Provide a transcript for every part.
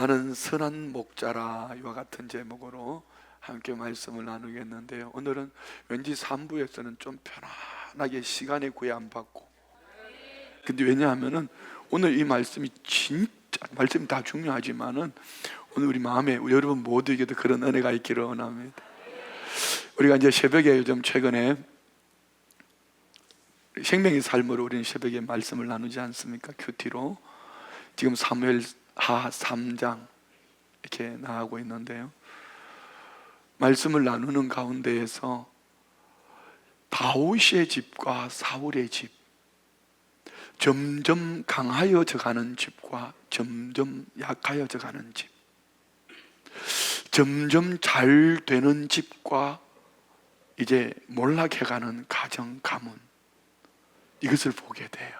나는 선한 목자라 이와 같은 제목으로 함께 말씀을 나누겠는데요, 오늘은 왠지 3부에서는 좀 편안하게 시간에 구애 안 받고, 근데 왜냐하면은 오늘 이 말씀이 진짜 말씀이 다 중요하지만은 오늘 우리 마음에 여러분 모두에게도 그런 은혜가 있기를 원합니다. 우리가 이제 새벽에 요즘 최근에 생명의 삶으로 우리는 새벽에 말씀을 나누지 않습니까? 큐티로 지금 사무엘하 3장 이렇게 나가고 있는데요, 말씀을 나누는 가운데에서 다윗의 집과 사울의 집, 점점 강하여져 가는 집과 점점 약하여져 가는 집, 점점 잘 되는 집과 이제 몰락해가는 가정, 가문, 이것을 보게 돼요.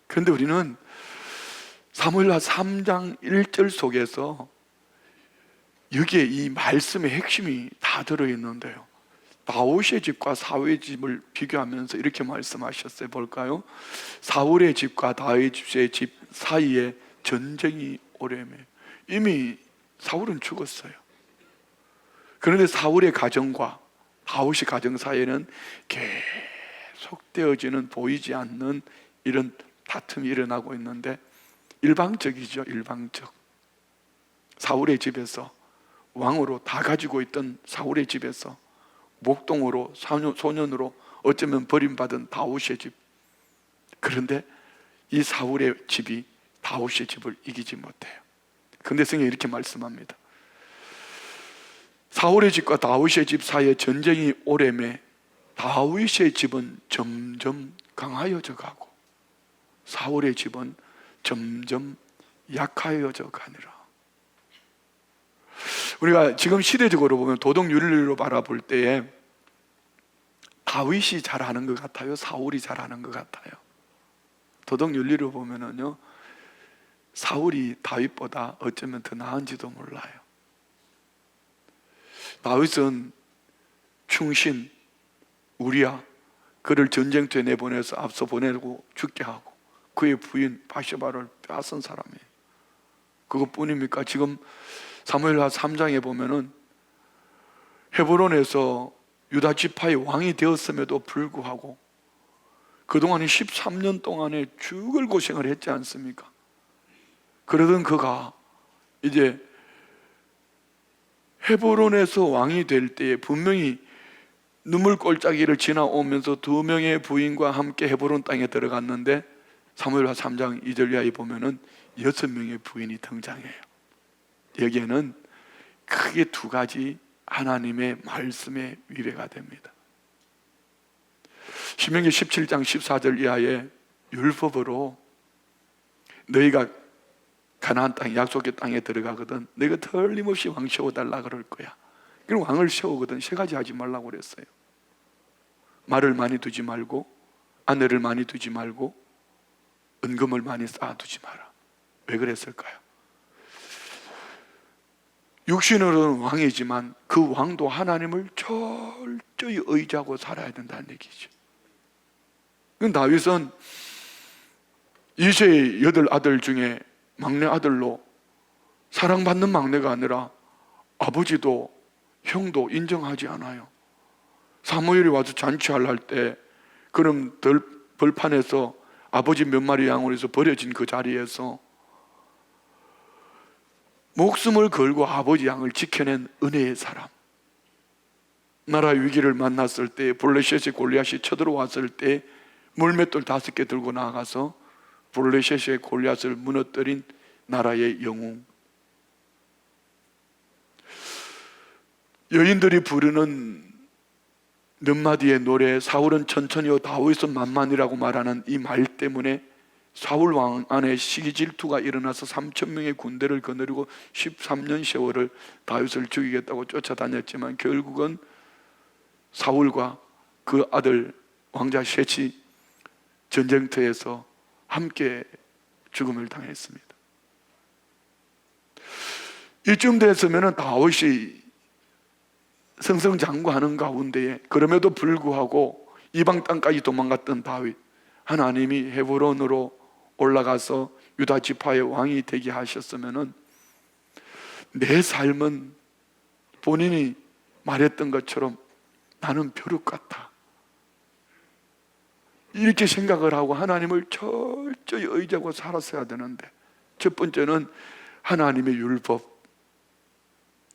그런데 우리는 사무엘하 3장 1절 속에서 여기에 이 말씀의 핵심이 다 들어있는데요, 다윗의 집과 사울의 집을 비교하면서 이렇게 말씀하셨어요. 볼까요? 사울의 집과 다윗의 집 사이에 전쟁이 오래매. 이미 사울은 죽었어요. 그런데 사울의 가정과 다윗의 가정 사이에는 계속되어지는 보이지 않는 이런 다툼이 일어나고 있는데, 일방적이죠. 일방적. 사울의 집에서 왕으로 다 가지고 있던 사울의 집에서 목동으로 소년으로 어쩌면 버림받은 다윗의 집, 그런데 이 사울의 집이 다윗의 집을 이기지 못해요. 그런데 성경이 이렇게 말씀합니다. 사울의 집과 다윗의 집 사이에 전쟁이 오래매 다윗의 집은 점점 강하여져 가고 사울의 집은 점점 약하여져 가니라. 우리가 지금 시대적으로 보면 도덕윤리로 바라볼 때에 다윗이 잘하는 것 같아요, 사울이 잘하는 것 같아요? 도덕윤리로 보면은요, 사울이 다윗보다 어쩌면 더 나은지도 몰라요. 다윗은 충신, 우리야, 그를 전쟁터에 내보내서 앞서 보내고 죽게 하고 그의 부인 바세바를 빼앗은 사람이에요. 그것뿐입니까? 지금 사무엘하 3장에 보면은 헤브론에서 유다 지파의 왕이 되었음에도 불구하고 그동안 13년 동안에 죽을 고생을 했지 않습니까? 그러던 그가 이제 헤브론에서 왕이 될 때에 분명히 눈물골짜기를 지나오면서 2명의 부인과 함께 헤브론 땅에 들어갔는데, 사무엘하 3장 2절 이하에 보면은 6명의 부인이 등장해요. 여기에는 크게 2가지 하나님의 말씀의 위배가 됩니다. 신명기 17장 14절 이하에 율법으로 너희가 가나안 땅, 약속의 땅에 들어가거든 너희가 틀림없이 왕 세워달라 그럴 거야. 그럼 왕을 세우거든 3가지 하지 말라고 그랬어요. 말을 많이 두지 말고, 아내를 많이 두지 말고, 은금을 많이 쌓아두지 마라. 왜 그랬을까요? 육신으로는 왕이지만 그 왕도 하나님을 철저히 의지하고 살아야 된다는 얘기죠. 다윗은 이새의 8아들 중에 막내 아들로 사랑받는 막내가 아니라 아버지도 형도 인정하지 않아요. 사무엘이 와서 잔치할 때 그럼 벌판에서 아버지 몇 마리 양으로 해서 버려진 그 자리에서 목숨을 걸고 아버지 양을 지켜낸 은혜의 사람, 나라 위기를 만났을 때 블레셋의 골리앗이 쳐들어왔을 때 물맷돌 5개 들고 나가서 블레셋의 골리앗을 무너뜨린 나라의 영웅, 여인들이 부르는 몇 마디의 노래, 사울은 천천히요 다윗은 만만이라고 말하는 이 말 때문에 사울 왕 안에 시기 질투가 일어나서 3,000명의 군대를 거느리고 13년 세월을 다윗을 죽이겠다고 쫓아다녔지만 결국은 사울과 그 아들 왕자 셋이 전쟁터에서 함께 죽음을 당했습니다. 이쯤 됐으면 다윗이 승승장구하는 가운데에, 그럼에도 불구하고 이방 땅까지 도망갔던 다윗, 하나님이 헤브론으로 올라가서 유다 지파의 왕이 되게 하셨으면은 내 삶은 본인이 말했던 것처럼 나는 벼룩 같아, 이렇게 생각을 하고 하나님을 철저히 의지하고 살았어야 되는데, 첫 번째는 하나님의 율법,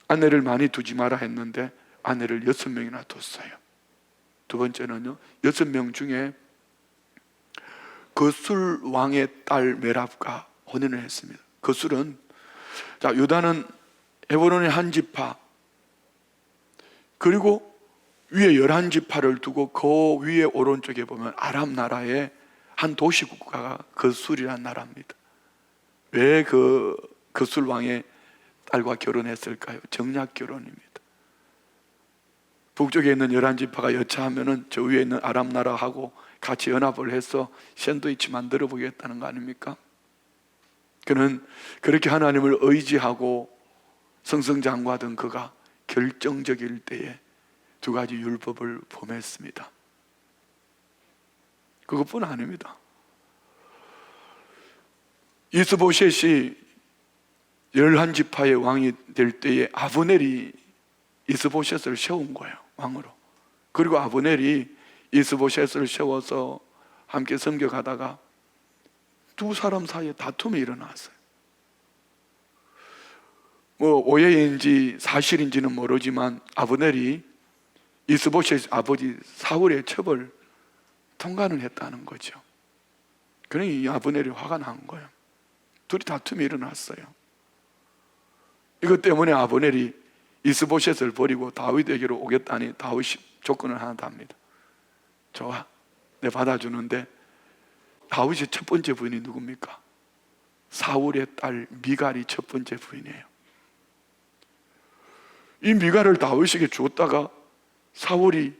아내를 많이 두지 마라 했는데 아내를 6명이나 뒀어요. 두 번째는요, 6명 중에 거술 왕의 딸 메랍과 혼인을 했습니다. 거술은, 자, 유다는 헤브론의 한 지파, 그리고 위에 11지파를 두고 그 위에 오른쪽에 보면 아람 나라의 한 도시 국가가 거술이라는 나라입니다. 왜 그 거술 왕의 딸과 결혼했을까요? 정략 결혼입니다. 북쪽에 있는 11지파가 여차하면은 저 위에 있는 아람 나라하고 같이 연합을 해서 샌드위치 만들어 보겠다는 거 아닙니까? 그는 그렇게 하나님을 의지하고 승승장구하던 그가 결정적일 때에 두 가지 율법을 범했습니다. 그것뿐 아닙니다. 이스보셋이 11지파의 왕이 될 때에 아브넬이 이스보셋을 세운 거예요, 왕으로. 그리고 아브넬이 이스보셋을 세워서 함께 섬겨가다가 두 사람 사이에 다툼이 일어났어요. 오해인지 사실인지는 모르지만 아브넬이 이스보셋 아버지 사울의 첩을 통간을 했다는 거죠. 그러니 아브넬이 화가 난 거예요. 둘이 다툼이 일어났어요. 이것 때문에 아브넬이 이스보셋을 버리고 다윗에게로 오겠다니 다윗이 조건을 하나 답니다. 좋아, 내 받아주는데 다윗의 첫 번째 부인이 누굽니까? 사울의 딸 미갈이 첫 번째 부인이에요. 이 미갈을 다윗에게 줬다가 사울이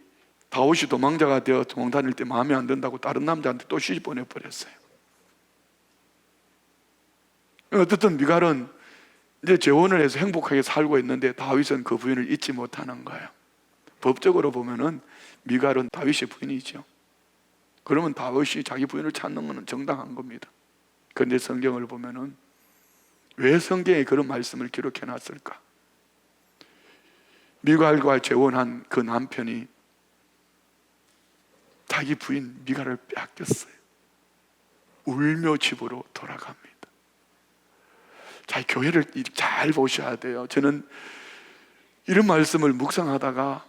다윗이 도망자가 되어 도망 다닐 때 마음에 안 든다고 다른 남자한테 또 시집 보내버렸어요. 어쨌든 미갈은 이제 재혼을 해서 행복하게 살고 있는데 다윗은 그 부인을 잊지 못하는 거예요. 법적으로 보면은 미갈은 다윗의 부인이죠. 그러면 다윗이 자기 부인을 찾는 것은 정당한 겁니다. 그런데 성경을 보면은 왜 성경에 그런 말씀을 기록해 놨을까? 미갈과 재혼한 그 남편이 자기 부인 미갈을 빼앗겼어요. 울며 집으로 돌아갑니다. 자, 교회를 잘 보셔야 돼요. 저는 이런 말씀을 묵상하다가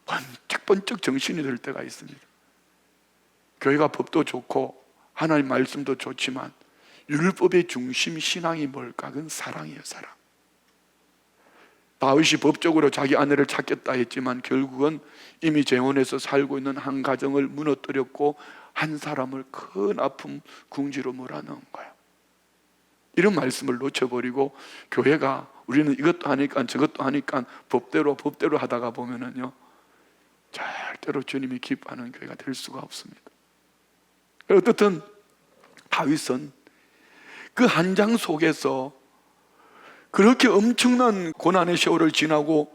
번쩍번쩍 정신이 들 때가 있습니다. 교회가 법도 좋고 하나님 말씀도 좋지만 율법의 중심 신앙이 뭘까? 그건 사랑이에요, 사랑. 다윗이 법적으로 자기 아내를 찾겠다 했지만 결국은 이미 재혼해서 살고 있는 한 가정을 무너뜨렸고 한 사람을 큰 아픔 궁지로 몰아넣은 거예요. 이런 말씀을 놓쳐버리고 교회가 우리는 이것도 하니까 저것도 하니까 법대로 하다가 보면은요, 절대로 주님이 기뻐하는 교회가 될 수가 없습니다. 어떻든 다윗은 그 한 장 속에서 그렇게 엄청난 고난의 세월을 지나고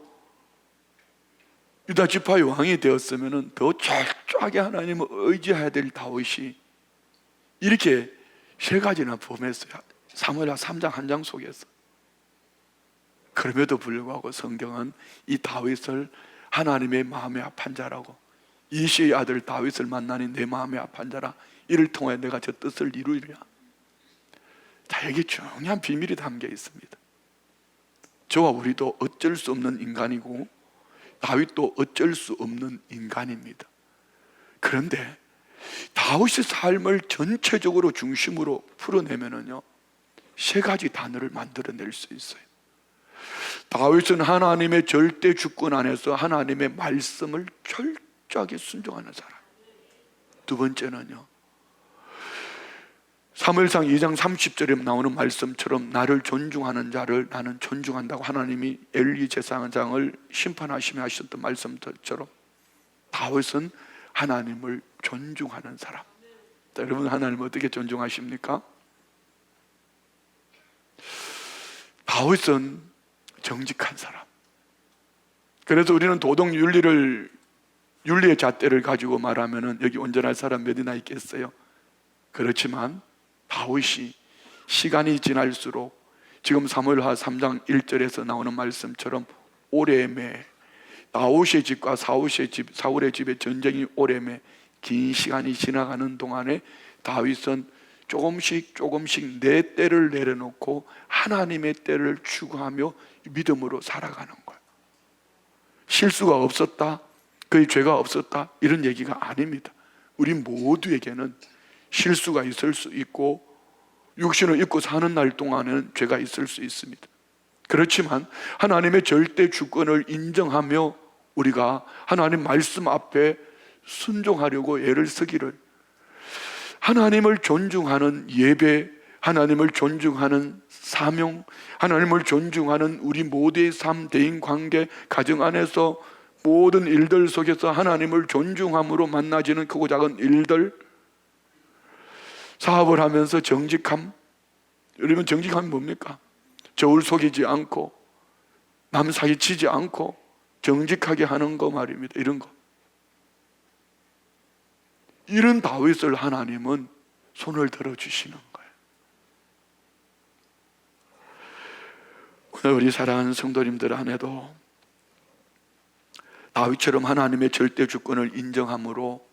유다 지파의 왕이 되었으면 더 철저하게 하나님을 의지해야 될 다윗이 이렇게 세 가지나 범했어요. 사무엘하 3장 한 장 속에서. 그럼에도 불구하고 성경은 이 다윗을 하나님의 마음에 합한 자라고, 이시의 아들 다윗을 만나니 내 마음에 합한 자라, 이를 통해 내가 저 뜻을 이루리라. 자, 여기 중요한 비밀이 담겨 있습니다. 저와 우리도 어쩔 수 없는 인간이고 다윗도 어쩔 수 없는 인간입니다. 그런데 다윗의 삶을 전체적으로 중심으로 풀어내면은요, 세 가지 단어를 만들어낼 수 있어요. 다윗은 하나님의 절대 주권 안에서 하나님의 말씀을 철저하게 순종하는 사람. 두 번째는요, 사무엘상 2장 30절에 나오는 말씀처럼 나를 존중하는 자를 나는 존중한다고 하나님이 엘리 제사장을 심판하시며 하셨던 말씀처럼 다윗은 하나님을 존중하는 사람. 자, 여러분, 하나님을 어떻게 존중하십니까? 다윗은 정직한 사람. 그래서 우리는 도덕 윤리의 잣대를 가지고 말하면은 여기 온전할 사람 몇이나 있겠어요? 그렇지만 다윗이 시간이 지날수록 지금 사무엘하 3장 1절에서 나오는 말씀처럼 오래매, 다윗의 집과 사울의 집의 전쟁이 오래매 긴 시간이 지나가는 동안에 다윗은 조금씩 내 때를 내려놓고 하나님의 때를 추구하며 믿음으로 살아가는 거예요. 실수가 없었다, 그의 죄가 없었다, 이런 얘기가 아닙니다. 우리 모두에게는 실수가 있을 수 있고 육신을 입고 사는 날 동안에는 죄가 있을 수 있습니다. 그렇지만 하나님의 절대 주권을 인정하며 우리가 하나님 말씀 앞에 순종하려고 애를 쓰기를, 하나님을 존중하는 예배, 하나님을 존중하는 사명, 하나님을 존중하는 우리 모두의 삶, 대인관계, 가정 안에서 모든 일들 속에서 하나님을 존중함으로 만나지는 크고 작은 일들, 사업을 하면서 정직함. 여러분, 정직함이 뭡니까? 저울 속이지 않고 남 사기치지 않고 정직하게 하는 거 말입니다. 이런 거. 이런 다윗을 하나님은 손을 들어주시는 거예요. 오늘 우리 사랑하는 성도님들 안에도 다윗처럼 하나님의 절대 주권을 인정함으로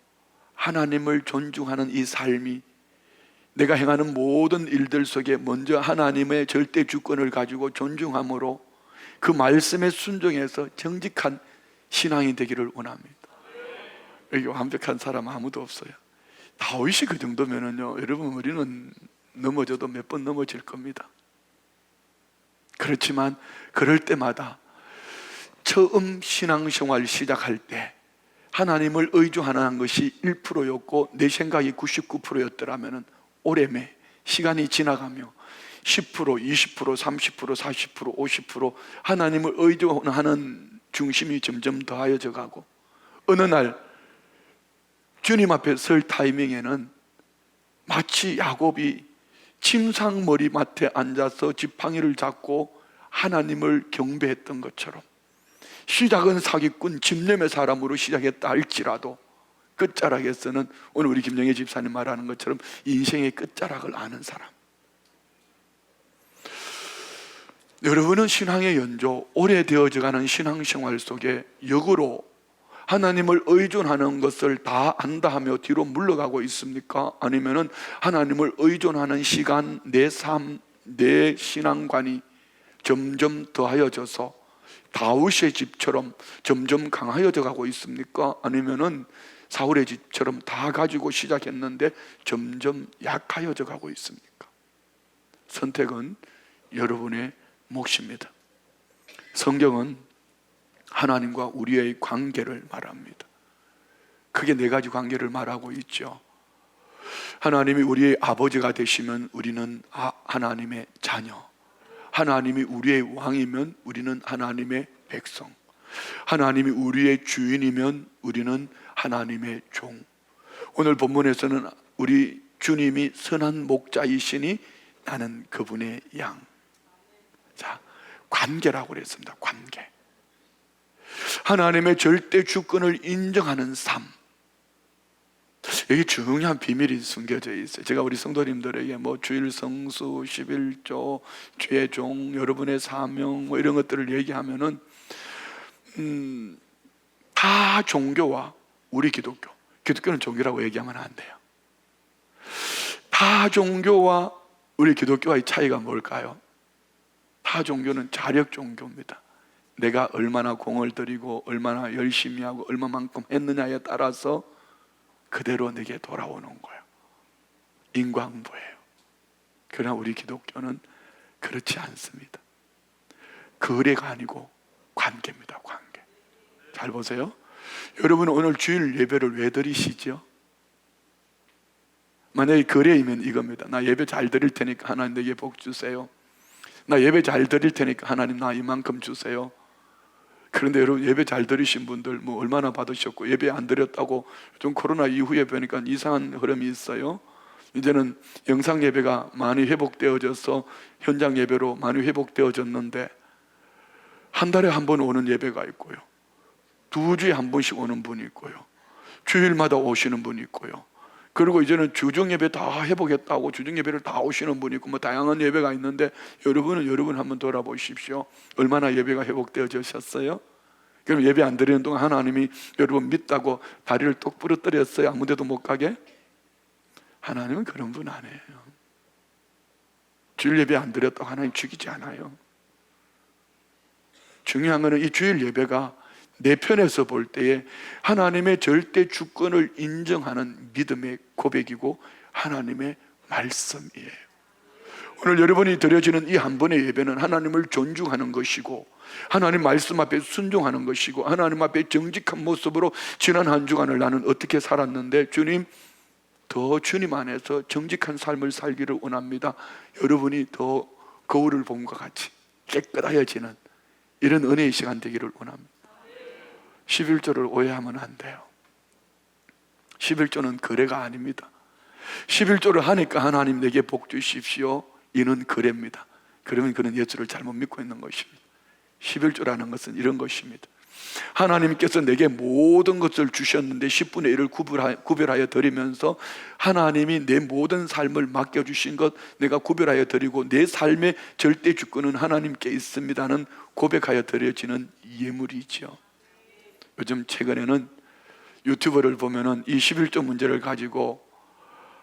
하나님을 존중하는 이 삶이, 내가 행하는 모든 일들 속에 먼저 하나님의 절대 주권을 가지고 존중함으로 그 말씀에 순종해서 정직한 신앙이 되기를 원합니다. 여기 완벽한 사람 아무도 없어요. 다윗이 그 정도면은요, 여러분, 우리는 넘어져도 몇 번 넘어질 겁니다. 그렇지만 그럴 때마다 처음 신앙생활 시작할 때 하나님을 의존하는 것이 1%였고 내 생각이 99%였더라면 오래매 시간이 지나가며 10%, 20%, 30%, 40%, 50% 하나님을 의존하는 중심이 점점 더하여져 가고, 어느 날 주님 앞에 설 타이밍에는 마치 야곱이 침상 머리맡에 앉아서 지팡이를 잡고 하나님을 경배했던 것처럼, 시작은 사기꾼 집념의 사람으로 시작했다 할지라도 끝자락에서는 오늘 우리 김정혜 집사님 말하는 것처럼 인생의 끝자락을 아는 사람. 여러분은 신앙의 연조, 오래되어져가는 신앙생활 속에 역으로 하나님을 의존하는 것을 다 안다 하며 뒤로 물러가고 있습니까? 아니면은 하나님을 의존하는 시간, 내 삶, 내 신앙관이 점점 더하여져서 다윗의 집처럼 점점 강하여져 가고 있습니까? 아니면은 사울의 집처럼 다 가지고 시작했는데 점점 약하여져 가고 있습니까? 선택은 여러분의 몫입니다. 성경은 하나님과 우리의 관계를 말합니다. 크게 네 가지 관계를 말하고 있죠. 하나님이 우리의 아버지가 되시면 우리는 하나님의 자녀, 하나님이 우리의 왕이면 우리는 하나님의 백성, 하나님이 우리의 주인이면 우리는 하나님의 종. 오늘 본문에서는 우리 주님이 선한 목자이시니 나는 그분의 양. 자, 관계라고 그랬습니다. 관계. 하나님의 절대 주권을 인정하는 삶. 여기 중요한 비밀이 숨겨져 있어요. 제가 우리 성도님들에게 주일 성수, 11조, 주의 종, 여러분의 사명 이런 것들을 얘기하면은 다 종교와 우리 기독교는 종교라고 얘기하면 안 돼요. 다 종교와 우리 기독교와의 차이가 뭘까요? 타 종교는 자력 종교입니다. 내가 얼마나 공을 들이고 얼마나 열심히 하고 얼마만큼 했느냐에 따라서 그대로 내게 돌아오는 거예요. 인과응보예요. 그러나 우리 기독교는 그렇지 않습니다. 거래가 아니고 관계입니다. 관계. 잘 보세요. 여러분, 오늘 주일 예배를 왜 드리시죠? 만약에 거래이면 이겁니다. 나 예배 잘 드릴 테니까 하나님 내게 복 주세요. 나 예배 잘 드릴 테니까 하나님 나 이만큼 주세요. 그런데 여러분, 예배 잘 드리신 분들 얼마나 받으셨고, 예배 안 드렸다고 좀 코로나 이후에 보니까 이상한 흐름이 있어요. 이제는 영상 예배가 많이 회복되어져서 현장 예배로 많이 회복되어졌는데, 한 달에 한 번 오는 예배가 있고요, 2주에 한 번씩 오는 분이 있고요, 주일마다 오시는 분이 있고요, 그리고 이제는 주중 예배 다 해보겠다고 주중 예배를 다 오시는 분이 있고 뭐 다양한 예배가 있는데, 여러분 한번 돌아보십시오. 얼마나 예배가 회복되어졌어요? 그럼 예배 안 드리는 동안 하나님이 여러분 믿다고 다리를 똑 부러뜨렸어요? 아무 데도 못 가게? 하나님은 그런 분 아니에요. 주일 예배 안 드렸다고 하나님 죽이지 않아요. 중요한 것은 이 주일 예배가 내 편에서 볼 때에 하나님의 절대 주권을 인정하는 믿음의 고백이고 하나님의 말씀이에요. 오늘 여러분이 드려지는 이 한 번의 예배는 하나님을 존중하는 것이고 하나님 말씀 앞에 순종하는 것이고 하나님 앞에 정직한 모습으로 지난 한 주간을 나는 어떻게 살았는데 주님, 더 주님 안에서 정직한 삶을 살기를 원합니다. 여러분이 더 거울을 봄과 같이 깨끗하여지는 이런 은혜의 시간 되기를 원합니다. 11조를 오해하면 안 돼요. 11조는 거래가 아닙니다. 11조를 하니까 하나님 내게 복 주십시오, 이는 거래입니다. 그러면 그는 예수를 잘못 믿고 있는 것입니다. 11조라는 것은 이런 것입니다. 하나님께서 내게 모든 것을 주셨는데 10분의 1을 구별하여 드리면서 하나님이 내 모든 삶을 맡겨주신 것 내가 구별하여 드리고 내 삶의 절대 주권은 하나님께 있습니다는 고백하여 드려지는 예물이죠. 요즘 최근에는 유튜브를 보면은 이 11조 문제를 가지고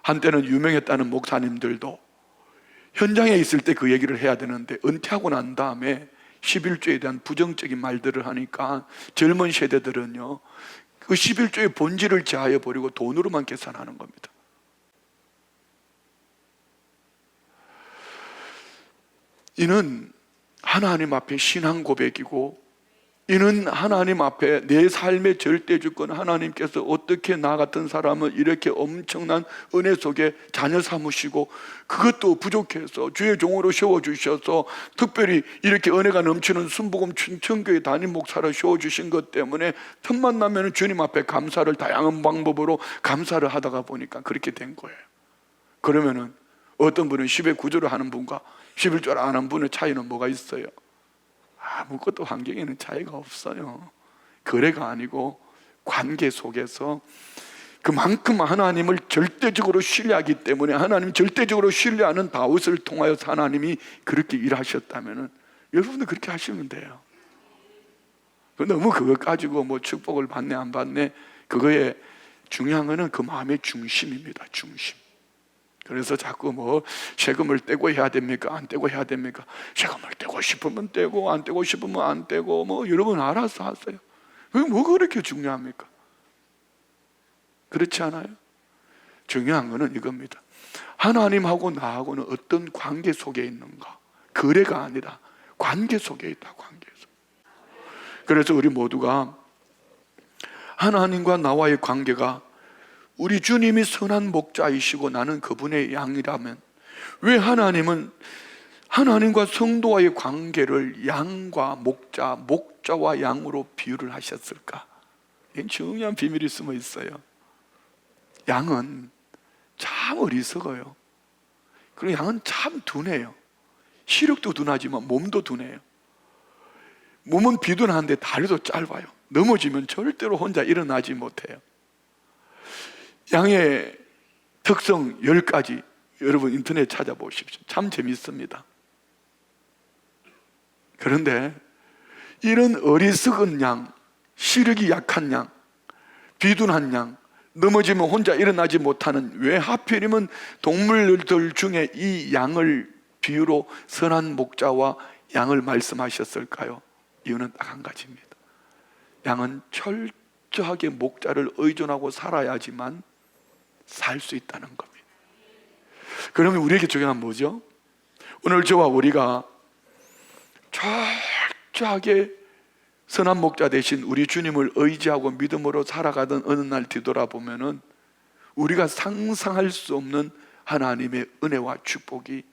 한때는 유명했다는 목사님들도 현장에 있을 때 그 얘기를 해야 되는데 은퇴하고 난 다음에 11조에 대한 부정적인 말들을 하니까 젊은 세대들은요, 그 11조의 본질을 제하여 버리고 돈으로만 계산하는 겁니다. 이는 하나님 앞에 신앙 고백이고 이는 하나님 앞에 내 삶의 절대 주권, 하나님께서 어떻게 나 같은 사람을 이렇게 엄청난 은혜 속에 자녀 삼으시고 그것도 부족해서 주의 종으로 세워주셔서 특별히 이렇게 은혜가 넘치는 순복음 춘천교회 담임 목사를 세워주신 것 때문에 틈만 나면 주님 앞에 감사를 다양한 방법으로 감사를 하다가 보니까 그렇게 된 거예요. 그러면은 어떤 분은 10의 9조를 하는 분과 11조를 안 하는 분의 차이는 뭐가 있어요? 아무것도 환경에는 차이가 없어요. 거래가 아니고 관계 속에서 그만큼 하나님을 절대적으로 신뢰하기 때문에 하나님 절대적으로 신뢰하는 다윗을 통하여서 하나님이 그렇게 일하셨다면 여러분도 그렇게 하시면 돼요. 너무 그거 가지고 뭐 축복을 받네 안 받네, 그거에 중요한 거는 그 마음의 중심입니다. 중심. 그래서 자꾸 뭐 세금을 떼고 해야 됩니까? 안 떼고 해야 됩니까? 세금을 떼고 싶으면 떼고 안 떼고 싶으면 안 떼고 뭐 여러분 알아서 하세요. 뭐 그렇게 중요합니까? 그렇지 않아요? 중요한 거는 이겁니다. 하나님하고 나하고는 어떤 관계 속에 있는가? 거래가 아니라 관계 속에 있다. 관계 속. 그래서 우리 모두가 하나님과 나와의 관계가 우리 주님이 선한 목자이시고 나는 그분의 양이라면 왜 하나님은 하나님과 성도와의 관계를 양과 목자, 목자와 양으로 비유를 하셨을까? 이건 중요한 비밀이 숨어 있어요. 양은 참 어리석어요. 그리고 양은 참 둔해요. 시력도 둔하지만 몸도 둔해요. 몸은 비둔한데 다리도 짧아요. 넘어지면 절대로 혼자 일어나지 못해요. 양의 특성 10가지 여러분 인터넷 찾아보십시오. 참 재밌습니다. 그런데 이런 어리석은 양, 시력이 약한 양, 비둔한 양, 넘어지면 혼자 일어나지 못하는, 왜 하필이면 동물들 중에 이 양을 비유로 선한 목자와 양을 말씀하셨을까요? 이유는 딱 한 가지입니다. 양은 철저하게 목자를 의존하고 살아야지만 살 수 있다는 겁니다. 그러면 우리에게 중요한 건 뭐죠? 오늘 저와 우리가 철저하게 선한 목자 대신 우리 주님을 의지하고 믿음으로 살아가던 어느 날 뒤돌아보면은 우리가 상상할 수 없는 하나님의 은혜와 축복이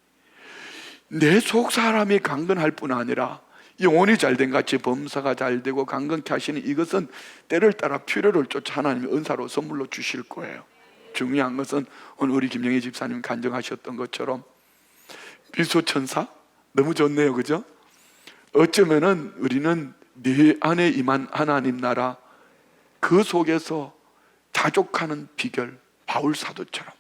내 속 사람이 강건할 뿐 아니라 영혼이 잘된 같이 범사가 잘되고 강건케 하시는 이것은 때를 따라 필요를 쫓아 하나님의 은사로 선물로 주실 거예요. 중요한 것은 오늘 우리 김영희 집사님 간증하셨던 것처럼 미소천사 너무 좋네요, 그죠? 어쩌면은 우리는 내 안에 임한 하나님 나라 그 속에서 자족하는 비결 바울 사도처럼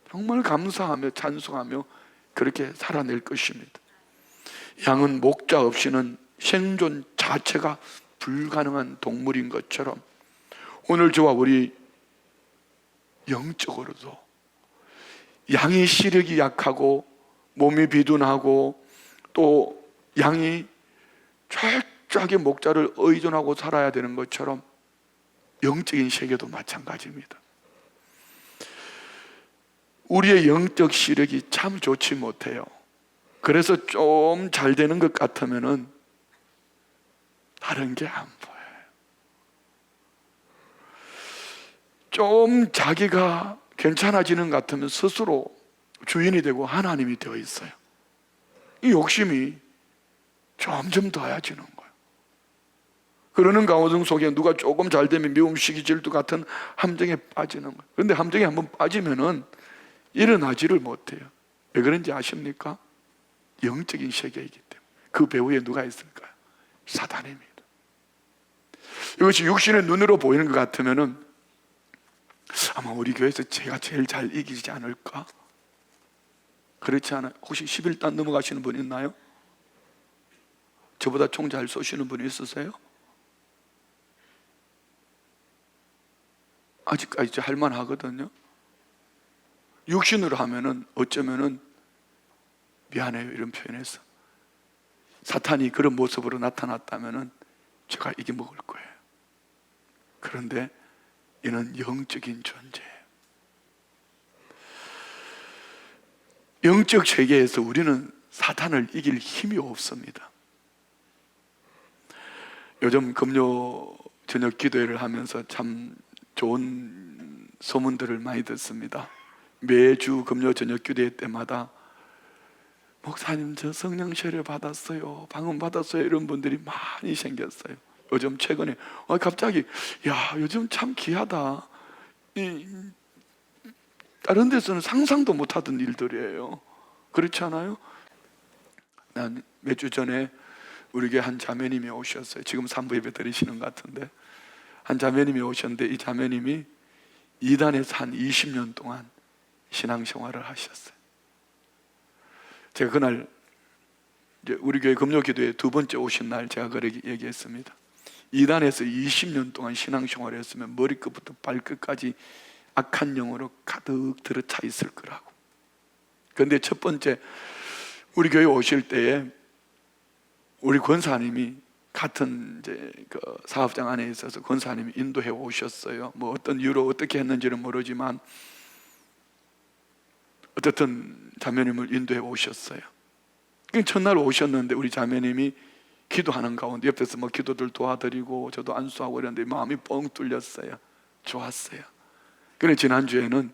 정말 감사하며 찬송하며 그렇게 살아낼 것입니다. 양은 목자 없이는 생존 자체가 불가능한 동물인 것처럼 오늘 저와 우리 영적으로도 양이 시력이 약하고 몸이 비둔하고 또 양이 철저하게 목자를 의존하고 살아야 되는 것처럼 영적인 세계도 마찬가지입니다. 우리의 영적 시력이 참 좋지 못해요. 그래서 좀 잘 되는 것 같으면은 다른 게 안 보여요. 좀 자기가 괜찮아지는 것 같으면 스스로 주인이 되고 하나님이 되어 있어요. 이 욕심이 점점 더해지는 거예요. 그러는 가운데 속에 누가 조금 잘 되면 미움, 시기, 질투 같은 함정에 빠지는 거예요. 그런데 함정에 한번 빠지면은 일어나지를 못해요. 왜 그런지 아십니까? 영적인 세계이기 때문에. 그 배후에 누가 있을까요? 사단입니다. 이것이 육신의 눈으로 보이는 것 같으면은 아마 우리 교회에서 제가 제일 잘 이기지 않을까? 그렇지 않아요? 혹시 11단 넘어가시는 분 있나요? 저보다 총 잘 쏘시는 분이 있으세요? 아직까지 할만하거든요. 육신으로 하면은 어쩌면은 미안해요 이런 표현에서 사탄이 그런 모습으로 나타났다면은 제가 이겨먹을 거예요. 그런데 이는 영적인 존재예요. 영적 세계에서 우리는 사탄을 이길 힘이 없습니다. 요즘 금요 저녁 기도회를 하면서 참 좋은 소문들을 많이 듣습니다. 매주 금요 저녁 기도회 때마다 목사님 저 성령 세례 받았어요, 방언 받았어요, 이런 분들이 많이 생겼어요. 요즘 최근에 갑자기 야 요즘 참 귀하다, 다른 데서는 상상도 못하던 일들이에요. 그렇지 않아요? 난 몇 주 전에 우리 교회 한 자매님이 오셨어요. 지금 산부 예배 드리시는 것 같은데 한 자매님이 오셨는데 이 자매님이 이단에서 한 20년 동안 신앙생활을 하셨어요. 제가 그날 이제 우리 교회 금요기도회 두 번째 오신 날 제가 그렇게 얘기했습니다. 이단에서 20년 동안 신앙생활을 했으면 머리끝부터 발끝까지 악한 영으로 가득 들어차 있을 거라고. 그런데 첫 번째 우리 교회 오실 때에 우리 권사님이 같은 이제 그 사업장 안에 있어서 권사님이 인도해 오셨어요. 뭐 어떤 이유로 어떻게 했는지는 모르지만 어쨌든 자매님을 인도해 오셨어요. 첫날 오셨는데 우리 자매님이 기도하는 가운데 옆에서 뭐 기도들 도와드리고 저도 안수하고 이랬는데 마음이 뻥 뚫렸어요. 좋았어요. 그래 지난주에는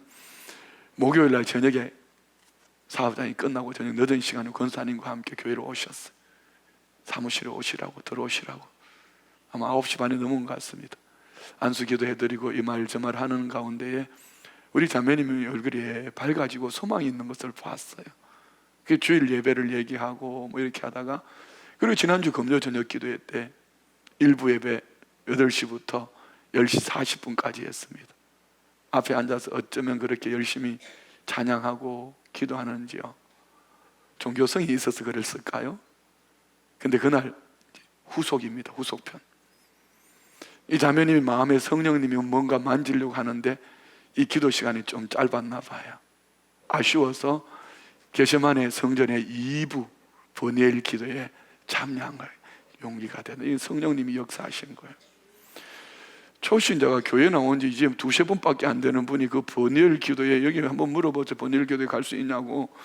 목요일 날 저녁에 사업장이 끝나고 저녁 늦은 시간에 권사님과 함께 교회로 오셨어요. 사무실에 오시라고, 들어오시라고. 아마 9시 반이 넘은 것 같습니다. 안수 기도해드리고 이 말 저 말 하는 가운데에 우리 자매님이 얼굴이 밝아지고 소망이 있는 것을 보았어요. 그 주일 예배를 얘기하고 뭐 이렇게 하다가, 그리고 지난주 금요 저녁 기도회 때 일부 예배 8시부터 10시 40분까지 했습니다. 앞에 앉아서 어쩌면 그렇게 열심히 찬양하고 기도하는지요. 종교성이 있어서 그랬을까요? 근데 그날 후속입니다. 후속편. 이 자매님이 마음에 성령님이 뭔가 만지려고 하는데 이 기도 시간이 좀 짧았나 봐요. 아쉬워서 게세마네 성전의 2부 번뇌일 기도에 참여한 거예요. 용기가 되는, 이 성령님이 역사하신 거예요. 초신자가 교회 나온 지 이제 2-3번밖에 안 되는 분이 그 번뇌일 기도에, 여기 한번 물어보세요. 번뇌일 기도에 갈 수 있냐고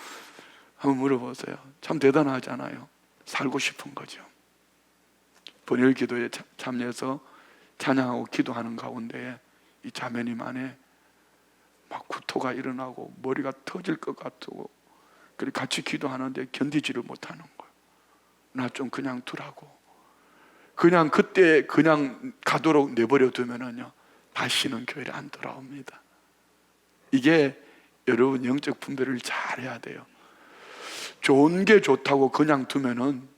한번 물어보세요. 참 대단하잖아요. 살고 싶은 거죠. 번뇌일 기도에 참여해서 찬양하고 기도하는 가운데 이 자매님 안에 막 구토가 일어나고 머리가 터질 것 같고, 그리고 같이 기도하는데 견디지를 못하는 거예요. 나 좀 그냥 두라고. 그냥 그때 그냥 가도록 내버려 두면은요 다시는 교회를 안 돌아옵니다. 이게 여러분 영적 분별을 잘 해야 돼요. 좋은 게 좋다고 그냥 두면은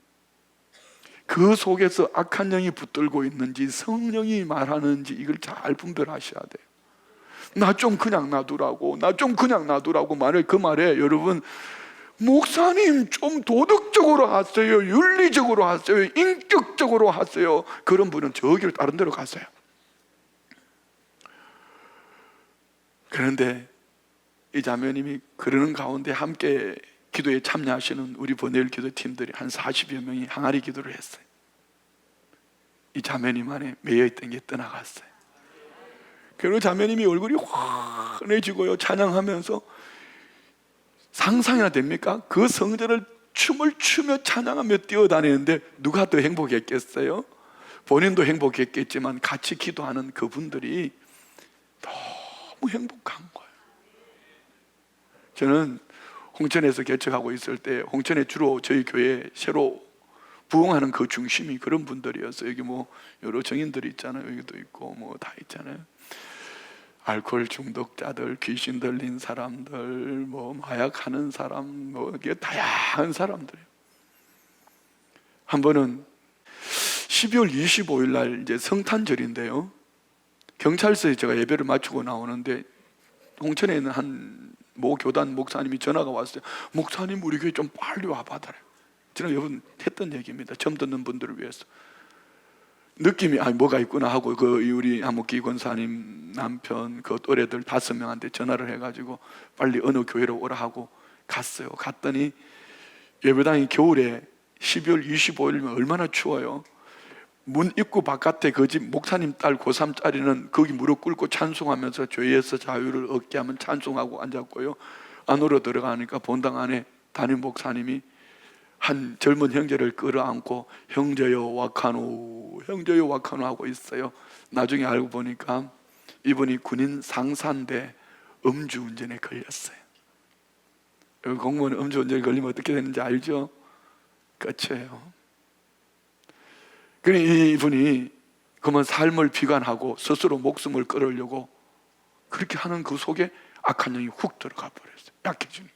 그 속에서 악한 영이 붙들고 있는지 성령이 말하는지 이걸 잘 분별하셔야 돼요. 나 좀 그냥 놔두라고, 나 좀 그냥 놔두라고 말해. 그 말에 여러분, 목사님 좀 도덕적으로 하세요, 윤리적으로 하세요, 인격적으로 하세요. 그런 분은 저기로 다른 데로 갔어요. 그런데 이 자매님이 그러는 가운데 함께 기도에 참여하시는 우리 번외일 기도팀들이 한 40여 명이 항아리 기도를 했어요. 이 자매님 안에 매여있던 게 떠나갔어요. 그리고 자매님이 얼굴이 환해지고요, 찬양하면서, 상상이나 됩니까? 그 성전을 춤을 추며 찬양하며 뛰어다니는데 누가 더 행복했겠어요? 본인도 행복했겠지만 같이 기도하는 그분들이 너무 행복한 거예요. 저는 홍천에서 개척하고 있을 때 홍천에 주로 저희 교회 새로 부흥하는 그 중심이 그런 분들이었어요. 여기 뭐 여러 정인들이 있잖아요. 여기도 있고 뭐 다 있잖아요. 알코올 중독자들, 귀신 들린 사람들, 뭐 마약하는 사람, 뭐 이게 다양한 사람들이에요. 한 번은 12월 25일 날 이제 성탄절인데요, 경찰서에 제가 예배를 마치고 나오는데 홍천에 있는 한 모 교단 목사님이 전화가 왔어요. 목사님, 우리 교회 좀 빨리 와봐달래요. 저는 여러분 했던 얘기입니다. 처음 듣는 분들을 위해서. 느낌이 뭐가 있구나 하고 우리 한목기 권사님 남편 그 또래들 5명한테 전화를 해가지고 빨리 어느 교회로 오라 하고 갔어요. 갔더니 예배당이 겨울에 12월 25일이면 얼마나 추워요. 문 입구 바깥에 그 집 목사님 딸 고3짜리는 거기 무릎 꿇고 찬송하면서 죄에서 자유를 얻게 하면 찬송하고 앉았고요, 안으로 들어가니까 본당 안에 담임 목사님이 한 젊은 형제를 끌어안고 형제여 와카노, 형제여 와카노 하고 있어요. 나중에 알고 보니까 이분이 군인 상사인데 음주운전에 걸렸어요. 공무원 음주운전에 걸리면 어떻게 되는지 알죠? 끝이에요. 그러니 이분이 그만 삶을 비관하고 스스로 목숨을 끊으려고 그렇게 하는 그 속에 악한 영이 훅 들어가 버렸어요. 약해지니.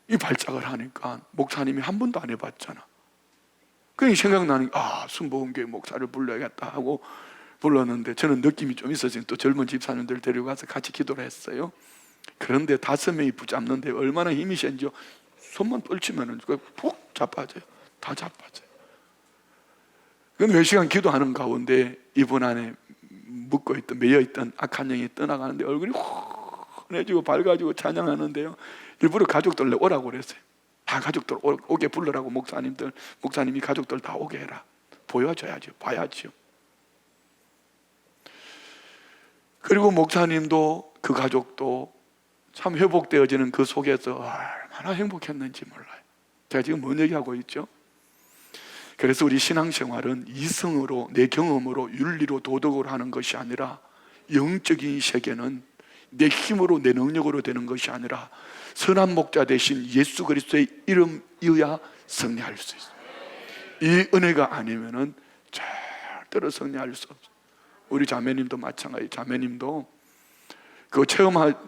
이 발작을 하니까 목사님이 한 번도 안 해봤잖아. 그러니 생각나는 게 순복음교회 목사를 불러야겠다 하고 불렀는데, 저는 느낌이 좀 있었어요. 또 젊은 집사님들 데려가서 같이 기도를 했어요. 그런데 5명이 붙잡는데 얼마나 힘이 센지요. 손만 떨치면 푹 자빠져요. 다 자빠져요. 그 몇 시간 기도하는 가운데 이분 안에 묶어있던, 매여있던 악한 영이 떠나가는데 얼굴이 환해지고 밝아지고 찬양하는데요, 일부러 가족들 오라고 그랬어요. 다 가족들 오게 불러라고. 목사님이 가족들 다 오게 해라. 보여줘야죠. 봐야죠. 그리고 목사님도 그 가족도 참 회복되어지는 그 속에서 얼마나 행복했는지 몰라요. 제가 지금 뭔 얘기하고 있죠? 그래서 우리 신앙생활은 이성으로, 내 경험으로, 윤리로, 도덕으로 하는 것이 아니라, 영적인 세계는 내 힘으로, 내 능력으로 되는 것이 아니라 선한 목자 대신 예수 그리스도의 이름이어야 승리할 수 있어요. 이 은혜가 아니면은 절대로 승리할 수 없어요. 우리 자매님도 마찬가지. 자매님도 그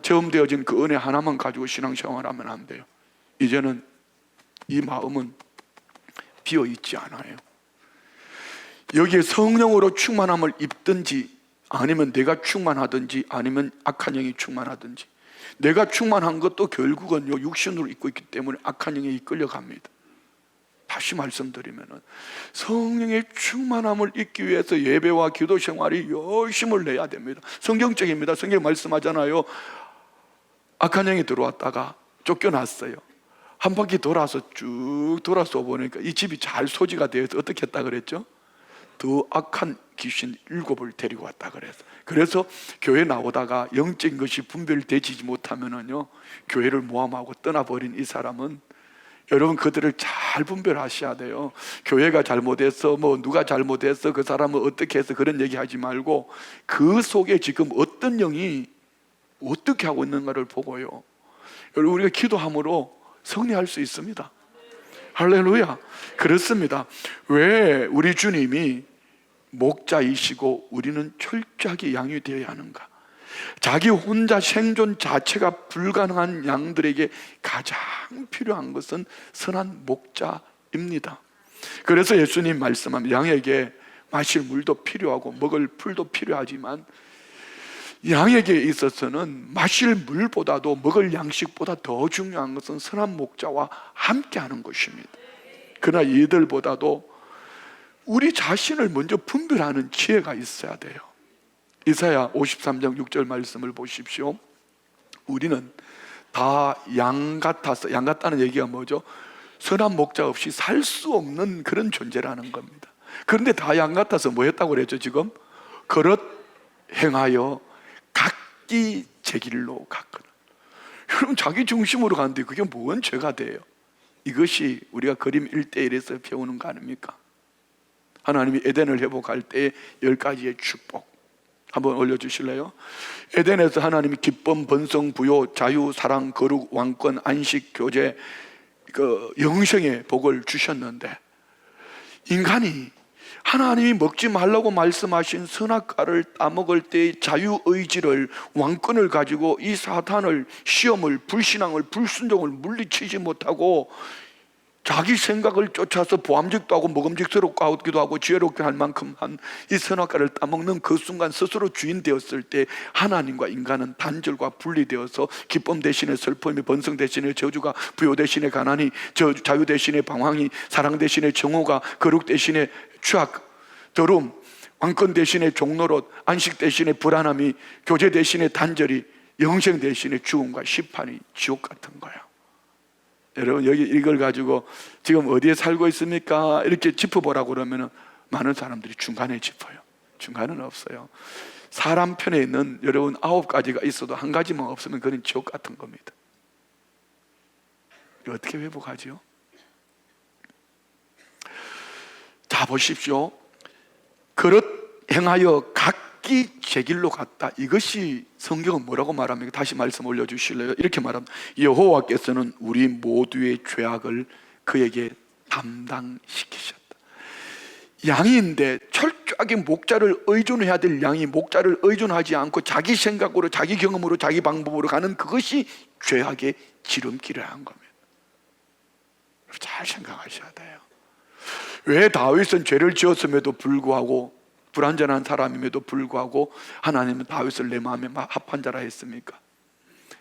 체험되어진 그 은혜 하나만 가지고 신앙생활하면 안 돼요. 이제는 이 마음은 비어있지 않아요. 여기에 성령으로 충만함을 입든지, 아니면 내가 충만하든지, 아니면 악한 영이 충만하든지. 내가 충만한 것도 결국은 육신으로 입고 있기 때문에 악한 영에 이끌려 갑니다. 다시 말씀드리면은 성령의 충만함을 입기 위해서 예배와 기도 생활이 열심을 내야 됩니다. 성경적입니다. 성경 말씀하잖아요. 악한 영이 들어왔다가 쫓겨났어요. 한 바퀴 돌아서 쭉 돌아서 보니까 이 집이 잘 소지가 되어서 어떻게 했다 그랬죠? 더 악한 귀신 7을 데리고 왔다 그랬어. 그래서 교회 나오다가 영적인 것이 분별되지 못하면은요, 교회를 모함하고 떠나버린 이 사람은, 여러분 그들을 잘 분별하셔야 돼요. 교회가 잘못했어, 뭐 누가 잘못했어, 그 사람은 어떻게 해서 그런 얘기하지 말고 그 속에 지금 어떤 영이 어떻게 하고 있는가를 보고요, 여러분 우리가 기도함으로 승리할 수 있습니다. 할렐루야. 그렇습니다. 왜 우리 주님이 목자이시고 우리는 철저하게 양이 되어야 하는가? 자기 혼자 생존 자체가 불가능한 양들에게 가장 필요한 것은 선한 목자입니다. 그래서 예수님 말씀합니다. 양에게 마실 물도 필요하고 먹을 풀도 필요하지만 양에게 있어서는 마실 물보다도 먹을 양식보다 더 중요한 것은 선한 목자와 함께하는 것입니다. 그러나 이들보다도 우리 자신을 먼저 분별하는 지혜가 있어야 돼요. 이사야 53장 6절 말씀을 보십시오. 우리는 다 양 같아서, 양 같다는 얘기가 뭐죠? 선한 목자 없이 살 수 없는 그런 존재라는 겁니다. 그런데 다 양 같아서 뭐 했다고 그랬죠 지금? 그릇 행하여 각기 제 길로 갔거든. 여러분, 자기 중심으로 가는데 그게 뭔 죄가 돼요? 이것이 우리가 그림 1:1에서 배우는 거 아닙니까? 하나님이 에덴을 회복할 때 10가지의 축복 한번 올려주실래요? 에덴에서 하나님이 기쁨, 번성, 부요, 자유, 사랑, 거룩, 왕권, 안식, 교제, 그 영생의 복을 주셨는데, 인간이 하나님이 먹지 말라고 말씀하신 선악과를 따먹을 때의 자유의지를, 왕권을 가지고 이 사탄을, 시험을, 불신앙을, 불순종을 물리치지 못하고 자기 생각을 쫓아서 보암직도 하고 먹음직스럽기도 하고 지혜롭게 할 만큼 한 이 선악과를 따먹는 그 순간 스스로 주인 되었을 때 하나님과 인간은 단절과 분리되어서 기쁨 대신에 슬픔이, 번성 대신에 저주가, 부요 대신에 가난이, 자유 대신에 방황이, 사랑 대신에 정오가, 거룩 대신에 추악, 더러움, 왕권 대신에 종노릇, 안식 대신에 불안함이, 교제 대신에 단절이, 영생 대신에 죽음과 심판이, 지옥 같은 거야. 여러분, 여기 이걸 가지고 지금 어디에 살고 있습니까? 이렇게 짚어보라고 그러면 많은 사람들이 중간에 짚어요. 중간은 없어요. 사람 편에 있는 여러분 9가지가 있어도 한 가지만 없으면 그건 지옥 같은 겁니다. 이거 어떻게 회복하지요? 자, 보십시오. 그릇 행하여 각기 제 길로 갔다. 이것이 성경은 뭐라고 말합니까? 다시 말씀 올려주실래요? 이렇게 말합니다. 여호와께서는 우리 모두의 죄악을 그에게 담당시키셨다. 양인데 철저하게 목자를 의존해야 될 양이 목자를 의존하지 않고 자기 생각으로, 자기 경험으로, 자기 방법으로 가는 그것이 죄악의 지름길이라는 겁니다. 잘 생각하셔야 돼요. 왜 다윗은 죄를 지었음에도 불구하고, 불완전한 사람임에도 불구하고 하나님은 다윗을 내 마음에 합한 자라 했습니까?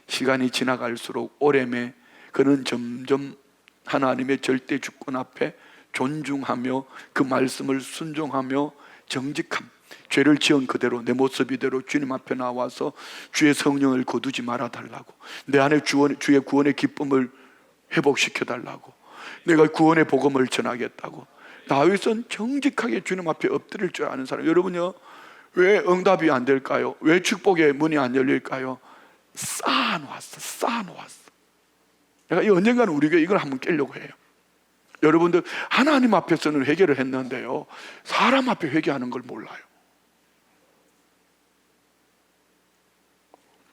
시간이 지나갈수록 오래매 그는 점점 하나님의 절대 주권 앞에 존중하며 그 말씀을 순종하며 정직함, 죄를 지은 그대로 내 모습 이대로 주님 앞에 나와서 주의 성령을 거두지 말아 달라고, 내 안에 주의 구원의 기쁨을 회복시켜 달라고, 내가 구원의 복음을 전하겠다고. 다윗은 정직하게 주님 앞에 엎드릴 줄 아는 사람. 여러분요, 왜 응답이 안 될까요? 왜 축복의 문이 안 열릴까요? 쌓아놓았어. 내가 언젠가는 우리 교회 이걸 한번 깨려고 해요. 여러분들, 하나님 앞에서는 회개를 했는데요, 사람 앞에 회개하는 걸 몰라요.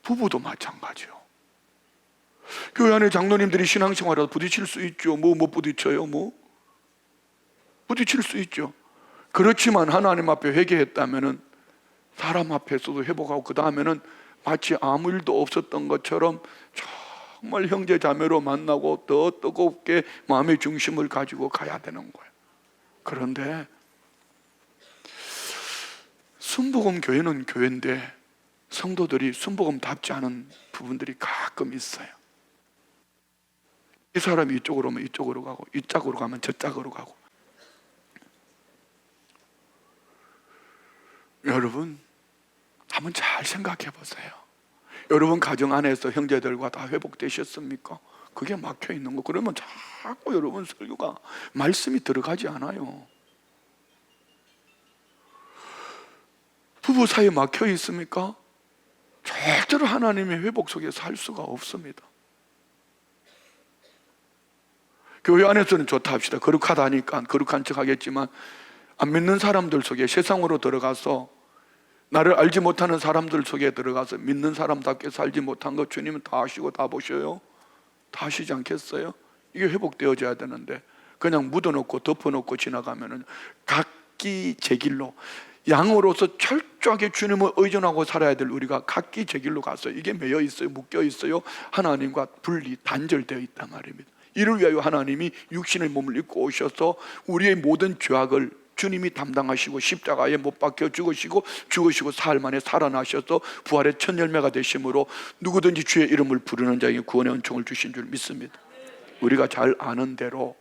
부부도 마찬가지요. 교회 안에 장로님들이 신앙생활하다 부딪힐 수 있죠. 못 부딪혀요? 부딪힐 수 있죠. 그렇지만 하나님 앞에 회개했다면은 사람 앞에서도 회복하고, 그 다음에는 마치 아무 일도 없었던 것처럼 정말 형제 자매로 만나고 더 뜨겁게 마음의 중심을 가지고 가야 되는 거예요. 그런데 순복음 교회는 교회인데 성도들이 순복음답지 않은 부분들이 가끔 있어요. 이 사람이 이쪽으로 오면 이쪽으로 가고, 이쪽으로 가면 저쪽으로 가고. 여러분, 한번 잘 생각해 보세요. 여러분 가정 안에서 형제들과 다 회복되셨습니까? 그게 막혀 있는 거. 그러면 자꾸 여러분 설교가, 말씀이 들어가지 않아요. 부부 사이에 막혀 있습니까? 절대로 하나님의 회복 속에 살 수가 없습니다. 교회 안에서는 좋다 합시다. 거룩하다 하니까 거룩한 척 하겠지만, 안 믿는 사람들 속에, 세상으로 들어가서 나를 알지 못하는 사람들 속에 들어가서 믿는 사람답게 살지 못한 것 주님은 다 아시고 다 보셔요. 다 아시지 않겠어요? 이게 회복되어져야 되는데 그냥 묻어놓고 덮어놓고 지나가면은 각기 제 길로, 양으로서 철저하게 주님을 의존하고 살아야 될 우리가 각기 제 길로 갔어요. 이게 매여 있어요. 묶여 있어요. 하나님과 분리, 단절되어 있단 말입니다. 이를 위하여 하나님이 육신의 몸을 입고 오셔서 우리의 모든 죄악을 주님이 담당하시고 십자가에 못 박혀 죽으시고 사흘 만에 살아나셔서 부활의 첫 열매가 되심으로 누구든지 주의 이름을 부르는 자에게 구원의 은총을 주신 줄 믿습니다. 우리가 잘 아는 대로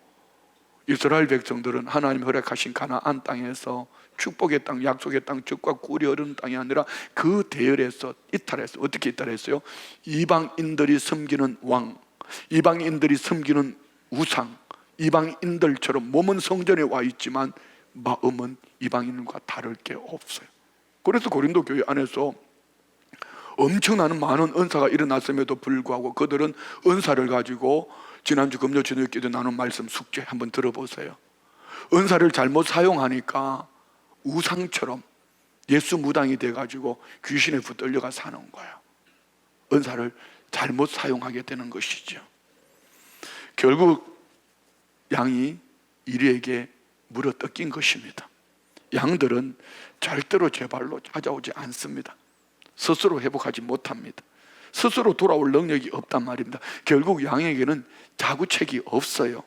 이스라엘 백성들은 하나님 허락하신 가나안 땅에서 축복의 땅, 약속의 땅, 젖과 꿀이 흐르는 땅이 아니라 그 대열에서 이탈했어요. 어떻게 이탈했어요? 이방인들이 섬기는 왕, 이방인들이 섬기는 우상, 이방인들처럼 몸은 성전에 와 있지만 마음은 이방인과 다를 게 없어요. 그래서 고린도 교회 안에서 엄청나는 많은 은사가 일어났음에도 불구하고 그들은 은사를 가지고 지난주 금요 저녁 기도 나눈 말씀 숙제 한번 들어보세요. 은사를 잘못 사용하니까 우상처럼 예수 무당이 돼가지고 귀신에 붙들려가 사는 거예요. 은사를 잘못 사용하게 되는 것이죠. 결국 양이 이리에게 물어 뜯긴 것입니다. 양들은 절대로 제 발로 찾아오지 않습니다. 스스로 회복하지 못합니다. 스스로 돌아올 능력이 없단 말입니다. 결국 양에게는 자구책이 없어요.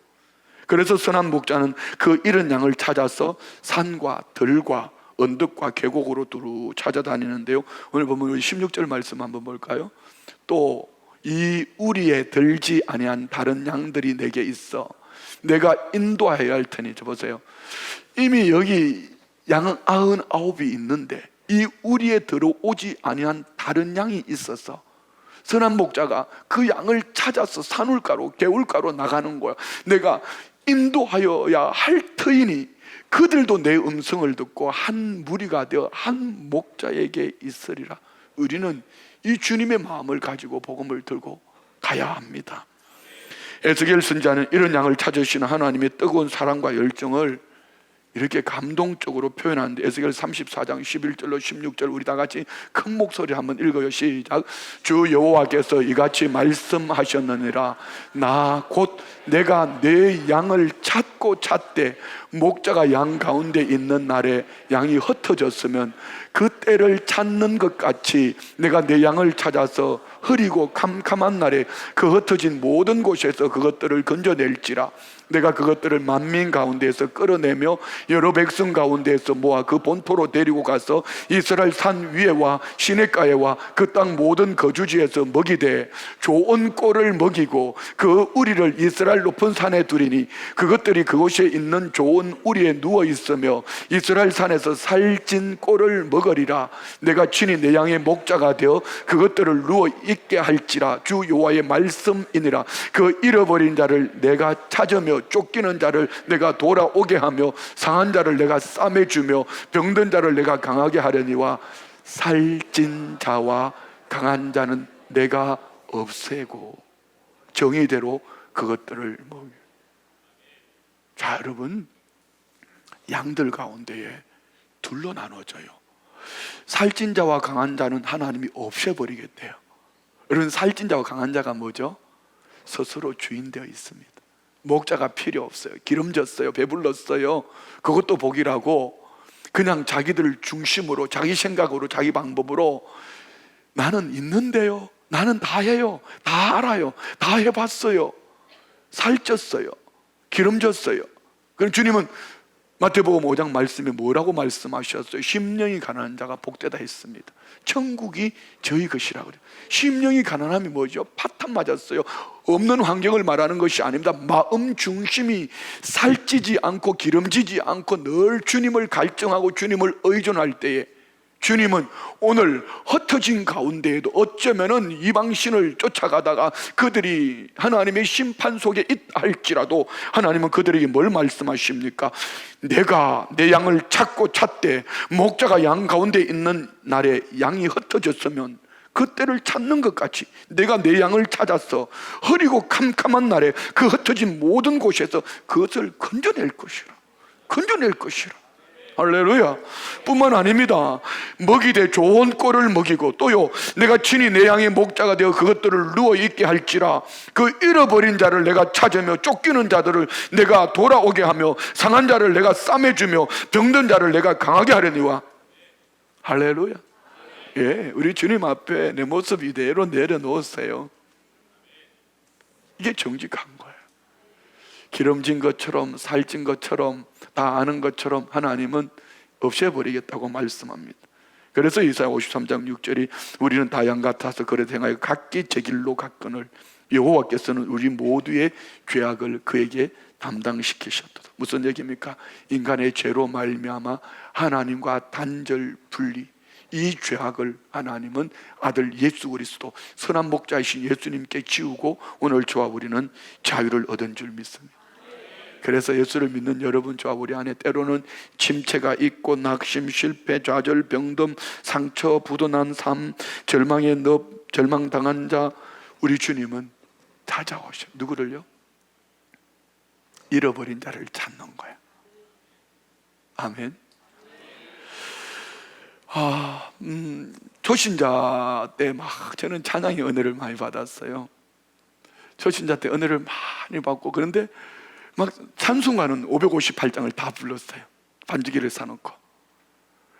그래서 선한 목자는 그 잃은 양을 찾아서 산과 들과 언덕과 계곡으로 두루 찾아다니는데요. 오늘 보면 16절 말씀 한번 볼까요? 또 이 우리에 들지 아니한 다른 양들이 내게 있어 내가 인도하여야 할 테니. 저 보세요. 이미 여기 양은 99이 있는데 이 우리에 들어오지 아니한 다른 양이 있어서 선한 목자가 그 양을 찾아서 산울가로 개울가로 나가는 거야. 내가 인도하여야 할 터이니 그들도 내 음성을 듣고 한 무리가 되어 한 목자에게 있으리라. 우리는 이 주님의 마음을 가지고 복음을 들고 가야 합니다. 에스겔 선지자는 이런 양을 찾으시는 하나님의 뜨거운 사랑과 열정을 이렇게 감동적으로 표현하는데 에스겔 34장 11절로 16절 우리 다 같이 큰 목소리 한번 읽어요. 시작. 주 여호와께서 이같이 말씀하셨느니라. 나 곧 내가 내 양을 찾되 목자가 양 가운데 있는 날에 양이 흩어졌으면 그 때를 찾는 것 같이 내가 내 양을 찾아서 흐리고 캄캄한 날에 그 흩어진 모든 곳에서 그것들을 건져낼지라. 내가 그것들을 만민 가운데에서 끌어내며 여러 백성 가운데에서 모아 그 본토로 데리고 가서 이스라엘 산 위에와 시냇가에와 그 땅 모든 거주지에서 먹이되 좋은 꼴을 먹이고 그 우리를 이스라엘 높은 산에 두리니 그것들이 그곳에 있는 좋은 우리에 누워 있으며 이스라엘 산에서 살찐 꼴을 먹으리라. 내가 친히 내 양의 목자가 되어 그것들을 누워 있게 할지라. 주 여호와의 말씀이니라. 그 잃어버린 자를 내가 찾으며 쫓기는 자를 내가 돌아오게 하며 상한 자를 내가 싸매주며 병든 자를 내가 강하게 하려니와 살찐 자와 강한 자는 내가 없애고 정의대로 그것들을 먹여. 자, 여러분, 양들 가운데에 둘로 나눠져요. 살찐 자와 강한 자는 하나님이 없애버리겠대요. 여러분, 살찐 자와 강한 자가 뭐죠? 스스로 주인 되어 있습니다. 목자가 필요 없어요. 기름졌어요. 배불렀어요. 그것도 복이라고 그냥 자기들 중심으로 자기 생각으로 자기 방법으로 나는 있는데요. 나는 다 해요. 다 알아요. 다 해봤어요. 살쪘어요. 기름졌어요. 그럼 주님은 마태복음 5장 말씀에 뭐라고 말씀하셨어요? 심령이 가난한 자가 복되다 했습니다. 천국이 저희 것이라고 그래요. 심령이 가난함이 뭐죠? 파탄 맞았어요. 없는 환경을 말하는 것이 아닙니다. 마음 중심이 살찌지 않고 기름지지 않고 늘 주님을 갈증하고 주님을 의존할 때에 주님은 오늘 흩어진 가운데에도 어쩌면은 이방신을 쫓아가다가 그들이 하나님의 심판 속에 있다 할지라도 하나님은 그들에게 뭘 말씀하십니까? 내가 내 양을 찾되 목자가 양 가운데 있는 날에 양이 흩어졌으면 그때를 찾는 것 같이 내가 내 양을 찾아서 흐리고 캄캄한 날에 그 흩어진 모든 곳에서 그것을 건져낼 것이라. 할렐루야. 뿐만 아닙니다. 먹이되 좋은 꼴을 먹이고 또요 내가 친히 내 양의 목자가 되어 그것들을 누워있게 할지라. 그 잃어버린 자를 내가 찾으며 쫓기는 자들을 내가 돌아오게 하며 상한 자를 내가 싸매주며 병든 자를 내가 강하게 하려니와. 할렐루야. 예, 우리 주님 앞에 내 모습 이대로 내려놓으세요. 이게 정직한 거예요. 기름진 것처럼 살찐 것처럼 다 아는 것처럼 하나님은 없애버리겠다고 말씀합니다. 그래서 이사야 53장 6절이 우리는 다 양 같아서 그릇 행하여 각기 제 길로 갔거늘 여호와께서는 우리 모두의 죄악을 그에게 담당시키셨도다. 무슨 얘기입니까? 인간의 죄로 말미암아 하나님과 단절 분리, 이 죄악을 하나님은 아들 예수 그리스도 선한 목자이신 예수님께 지우고 오늘 저와 우리는 자유를 얻은 줄 믿습니다. 그래서 예수를 믿는 여러분, 저와 우리 안에 때로는 침체가 있고 낙심, 실패, 좌절, 병듦, 상처, 부도난 삶, 절망의 늪, 절망당한 자, 우리 주님은 찾아오셔. 누구를요? 잃어버린 자를 찾는 거예요. 아멘. 초신자 때 막 저는 찬양의 은혜를 많이 받았어요. 초신자 때 은혜를 많이 받고, 그런데 막 찬송가는 558장을 다 불렀어요. 반주기를 사놓고.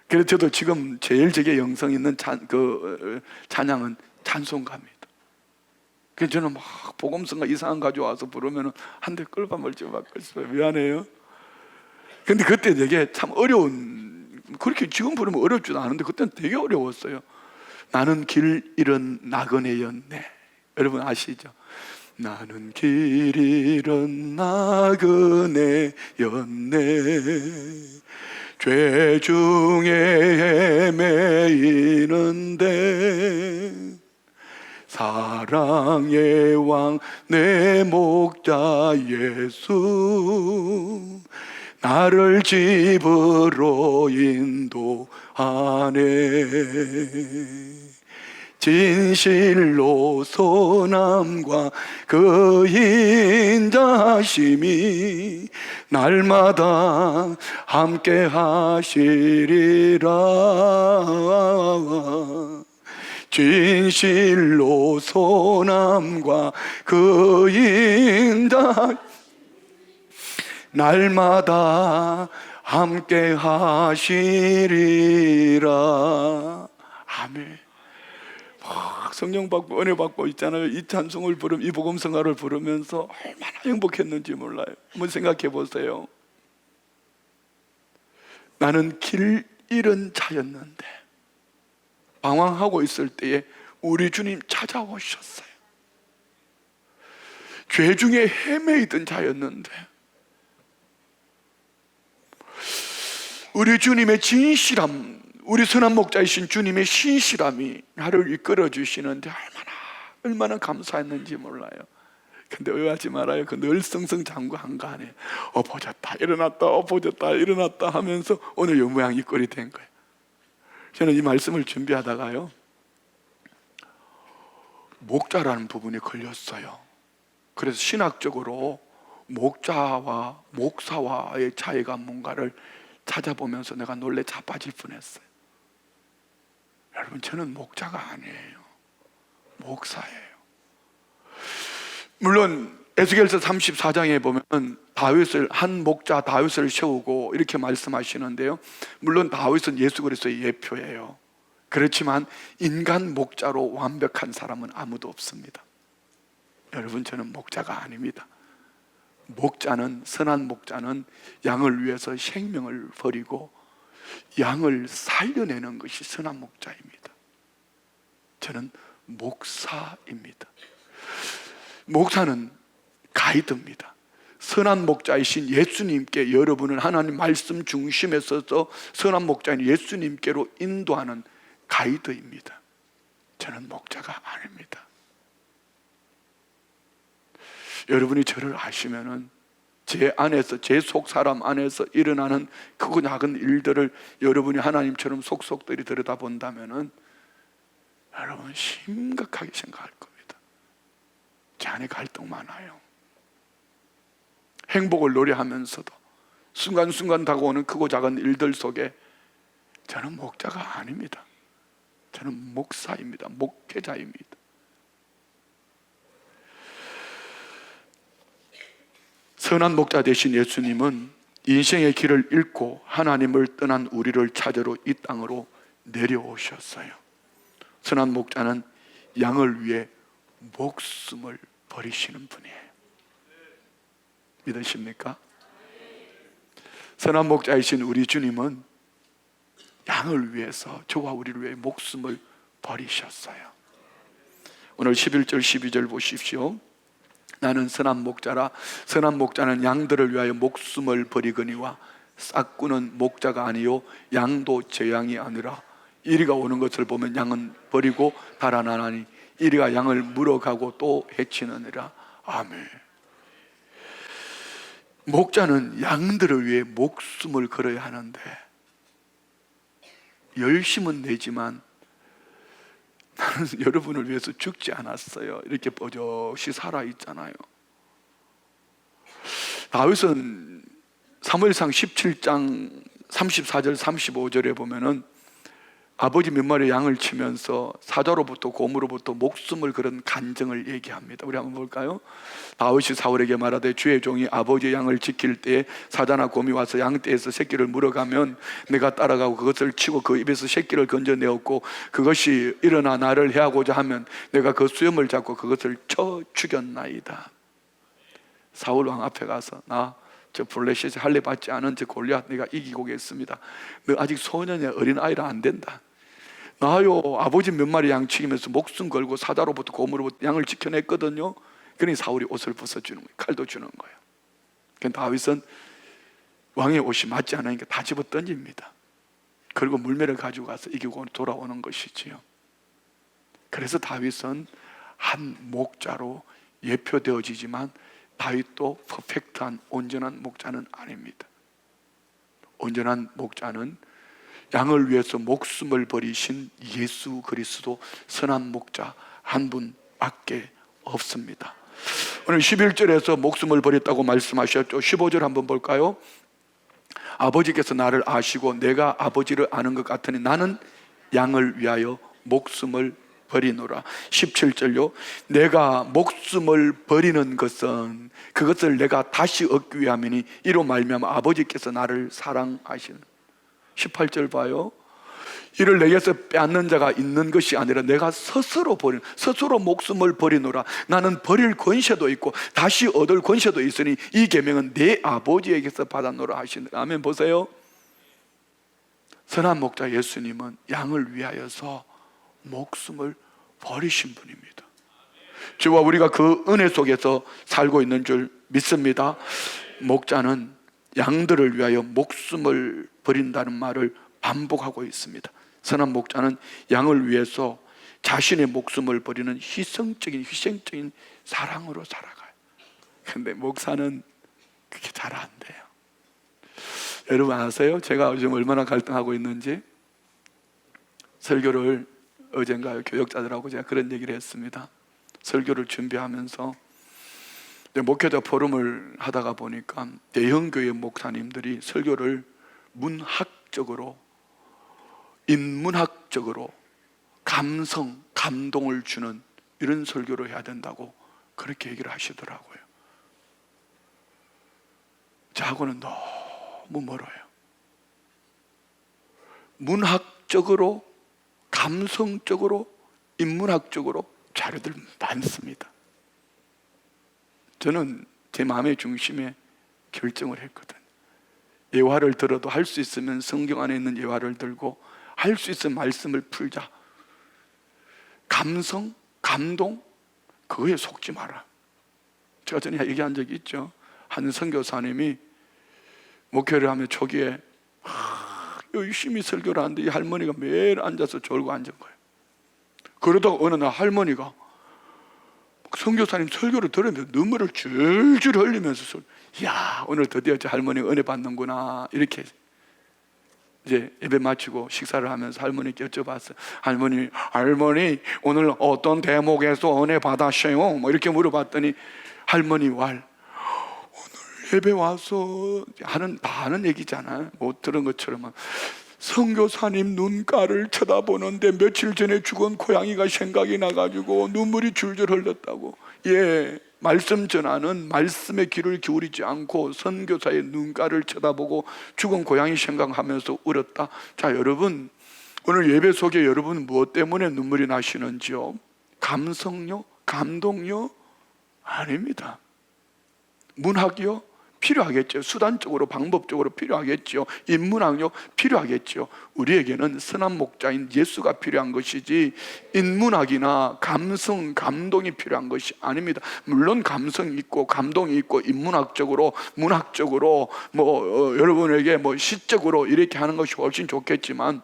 그래서 저도 지금 제일 제게 영성 있는 찬양은 찬송가입니다. 그래서 저는 막 복음성가 이상한 가져와서 부르면 한 대 끌어물지 받고 있어요. 미안해요. 근데 그때 되게 참 어려운, 그렇게 지금 부르면 어렵지도 않은데 그때는 되게 어려웠어요. 나는 길 잃은 나그네였네. 여러분 아시죠? 나는 길 잃은 나그네였네. 죄 중에 헤매이는데 사랑의 왕 내 목자 예수 나를 집으로 인도하네. 진실로 선함과 그 인자심이 날마다 함께 하시리라. 진실로 선함과 그 인자 날마다 함께 하시리라. 아멘. 성령 받고 은혜 받고 있잖아요. 이 찬송을 부르면, 이 복음성가를 부르면서 얼마나 행복했는지 몰라요. 한번 생각해 보세요. 나는 길 잃은 자였는데 방황하고 있을 때에 우리 주님 찾아오셨어요. 죄 중에 헤매이던 자였는데 우리 주님의 진실함, 우리 선한 목자이신 주님의 신실함이 나를 이끌어 주시는데 얼마나 감사했는지 몰라요. 근데 의아하지 말아요. 그 늘 승승장구한 안에 엎어졌다 일어났다 엎어졌다 일어났다 하면서 오늘 이 모양 이 꼴이 된 거예요. 저는 이 말씀을 준비하다가요, 목자라는 부분에 걸렸어요. 그래서 신학적으로 목자와 목사와의 차이가 뭔가를 찾아보면서 내가 놀래 자빠질 뻔했어요. 여러분, 저는 목자가 아니에요. 목사예요. 물론 에스겔서 34장에 보면 다윗을, 한 목자 다윗을 세우고 이렇게 말씀하시는데요, 물론 다윗은 예수 그리스도의 예표예요. 그렇지만 인간 목자로 완벽한 사람은 아무도 없습니다. 여러분, 저는 목자가 아닙니다. 목자는, 선한 목자는 양을 위해서 생명을 버리고 양을 살려내는 것이 선한 목자입니다. 저는 목사입니다. 목사는 가이드입니다. 선한 목자이신 예수님께 여러분을 하나님 말씀 중심에 서서 선한 목자인 예수님께로 인도하는 가이드입니다. 저는 목자가 아닙니다. 여러분이 저를 아시면은 제 안에서, 제 속 사람 안에서 일어나는 크고 작은 일들을 여러분이 하나님처럼 속속들이 들여다본다면은 여러분 심각하게 생각할 겁니다. 제 안에 갈등 많아요. 행복을 노래하면서도 순간순간 다가오는 크고 작은 일들 속에 저는 목자가 아닙니다. 저는 목사입니다. 목회자입니다. 선한 목자 되신 예수님은 인생의 길을 잃고 하나님을 떠난 우리를 찾으러 이 땅으로 내려오셨어요. 선한 목자는 양을 위해 목숨을 버리시는 분이에요. 믿으십니까? 선한 목자이신 우리 주님은 양을 위해서, 저와 우리를 위해 목숨을 버리셨어요. 오늘 11절 12절 보십시오. 나는 선한 목자라. 선한 목자는 양들을 위하여 목숨을 버리거니와 싹구는 목자가 아니요 양도 제 양이 아니라. 이리가 오는 것을 보면 양은 버리고 달아나나니 이리가 양을 물어가고 또 해치느니라. 아멘. 목자는 양들을 위해 목숨을 걸어야 하는데 열심은 내지만 나는 여러분을 위해서 죽지 않았어요. 이렇게 버젓이 살아있잖아요. 다윗은 사무엘상 17장 34절 35절에 보면은 아버지 몇 마리 양을 치면서 사자로부터 곰으로부터 목숨을 걸은 간증을 얘기합니다. 우리 한번 볼까요? 다윗이 사울에게 말하되 주의 종이 아버지의 양을 지킬 때에 사자나 곰이 와서 양떼에서 새끼를 물어가면 내가 따라가고 그것을 치고 그 입에서 새끼를 건져내었고 그것이 일어나 나를 해하고자 하면 내가 그 수염을 잡고 그것을 쳐 죽였나이다. 사울 왕 앞에 가서 저 블레셋에 할례 받지 않은 저 골리앗 내가 이기고 오겠습니다. 너 아직 소년의 어린 아이라 안 된다. 나요 아버지 몇 마리 양 치면서 목숨 걸고 사자로부터 곰으로부터 양을 지켜냈거든요. 그러니 사울이 옷을 벗어주는 거예요. 칼도 주는 거예요. 그러니까 다윗은 왕의 옷이 맞지 않으니까 다 집어 던집니다. 그리고 물매를 가지고 가서 이기고 돌아오는 것이지요. 그래서 다윗은 한 목자로 예표되어지지만 다윗도 퍼펙트한 온전한 목자는 아닙니다. 온전한 목자는 양을 위해서 목숨을 버리신 예수 그리스도 선한 목자 한 분밖에 없습니다. 오늘 11절에서 목숨을 버렸다고 말씀하셨죠. 15절 한번 볼까요? 아버지께서 나를 아시고 내가 아버지를 아는 것 같으니 나는 양을 위하여 목숨을 버리노라. 17절요. 내가 목숨을 버리는 것은 그것을 내가 다시 얻기 위함이니 이로 말미암아 아버지께서 나를 사랑하시는. 18절 봐요. 이를 내게서 빼앗는 자가 있는 것이 아니라 내가 스스로 목숨을 버리노라. 나는 버릴 권세도 있고 다시 얻을 권세도 있으니 이 계명은 내 아버지에게서 받았노라 하시는. 아멘. 보세요. 선한 목자 예수님은 양을 위하여서 목숨을 버리신 분입니다. 저와 우리가 그 은혜 속에서 살고 있는 줄 믿습니다. 목자는 양들을 위하여 목숨을 버린다는 말을 반복하고 있습니다. 선한 목자는 양을 위해서 자신의 목숨을 버리는 희생적인 사랑으로 살아가요. 그런데 목사는 그게 잘 안 돼요. 여러분 아세요? 제가 요즘 얼마나 갈등하고 있는지. 설교를 어젠가요 교역자들하고 제가 그런 얘기를 했습니다. 설교를 준비하면서 목회자 포럼을 하다가 보니까 대형교회 목사님들이 설교를 문학적으로 인문학적으로 감동을 주는 이런 설교를 해야 된다고 그렇게 얘기를 하시더라고요. 저하고는 너무 멀어요. 문학적으로, 감성적으로, 인문학적으로 자료들 많습니다. 저는 제 마음의 중심에 결정을 했거든요. 예화를 들어도 할 수 있으면 성경 안에 있는 예화를 들고 할 수 있으면 말씀을 풀자. 감성, 감동 그거에 속지 마라. 제가 전에 얘기한 적이 있죠. 한 선교사님이 목회를 하며 초기에 열심히 설교를 하는데 이 할머니가 매일 앉아서 졸고 앉은 거예요. 그러다가 어느 날 할머니가 선교사님 설교를 들으면서 눈물을 줄줄 흘리면서 야 오늘 드디어 저 할머니가 은혜 받는구나 이렇게 이제 예배 마치고 식사를 하면서 할머니께 여쭤봤어요. 할머니 오늘 어떤 대목에서 은혜 받았어요? 뭐 이렇게 물어봤더니 할머니 오늘 예배 와서 다 하는 얘기잖아요. 못 들은 것처럼 선교사님 눈가를 쳐다보는데 며칠 전에 죽은 고양이가 생각이 나가지고 눈물이 줄줄 흘렀다고. 예, 말씀 전하는 말씀의 귀를 기울이지 않고 선교사의 눈가를 쳐다보고 죽은 고양이 생각하면서 울었다. 자, 여러분 오늘 예배 속에 여러분 무엇 때문에 눈물이 나시는지요? 감성요? 감동요? 아닙니다. 문학이요? 필요하겠죠. 수단적으로 방법적으로 필요하겠죠. 인문학력 필요하겠죠. 우리에게는 선한 목자인 예수가 필요한 것이지 인문학이나 감성, 감동이 필요한 것이 아닙니다. 물론 감성이 있고 감동이 있고 인문학적으로 문학적으로 여러분에게 시적으로 이렇게 하는 것이 훨씬 좋겠지만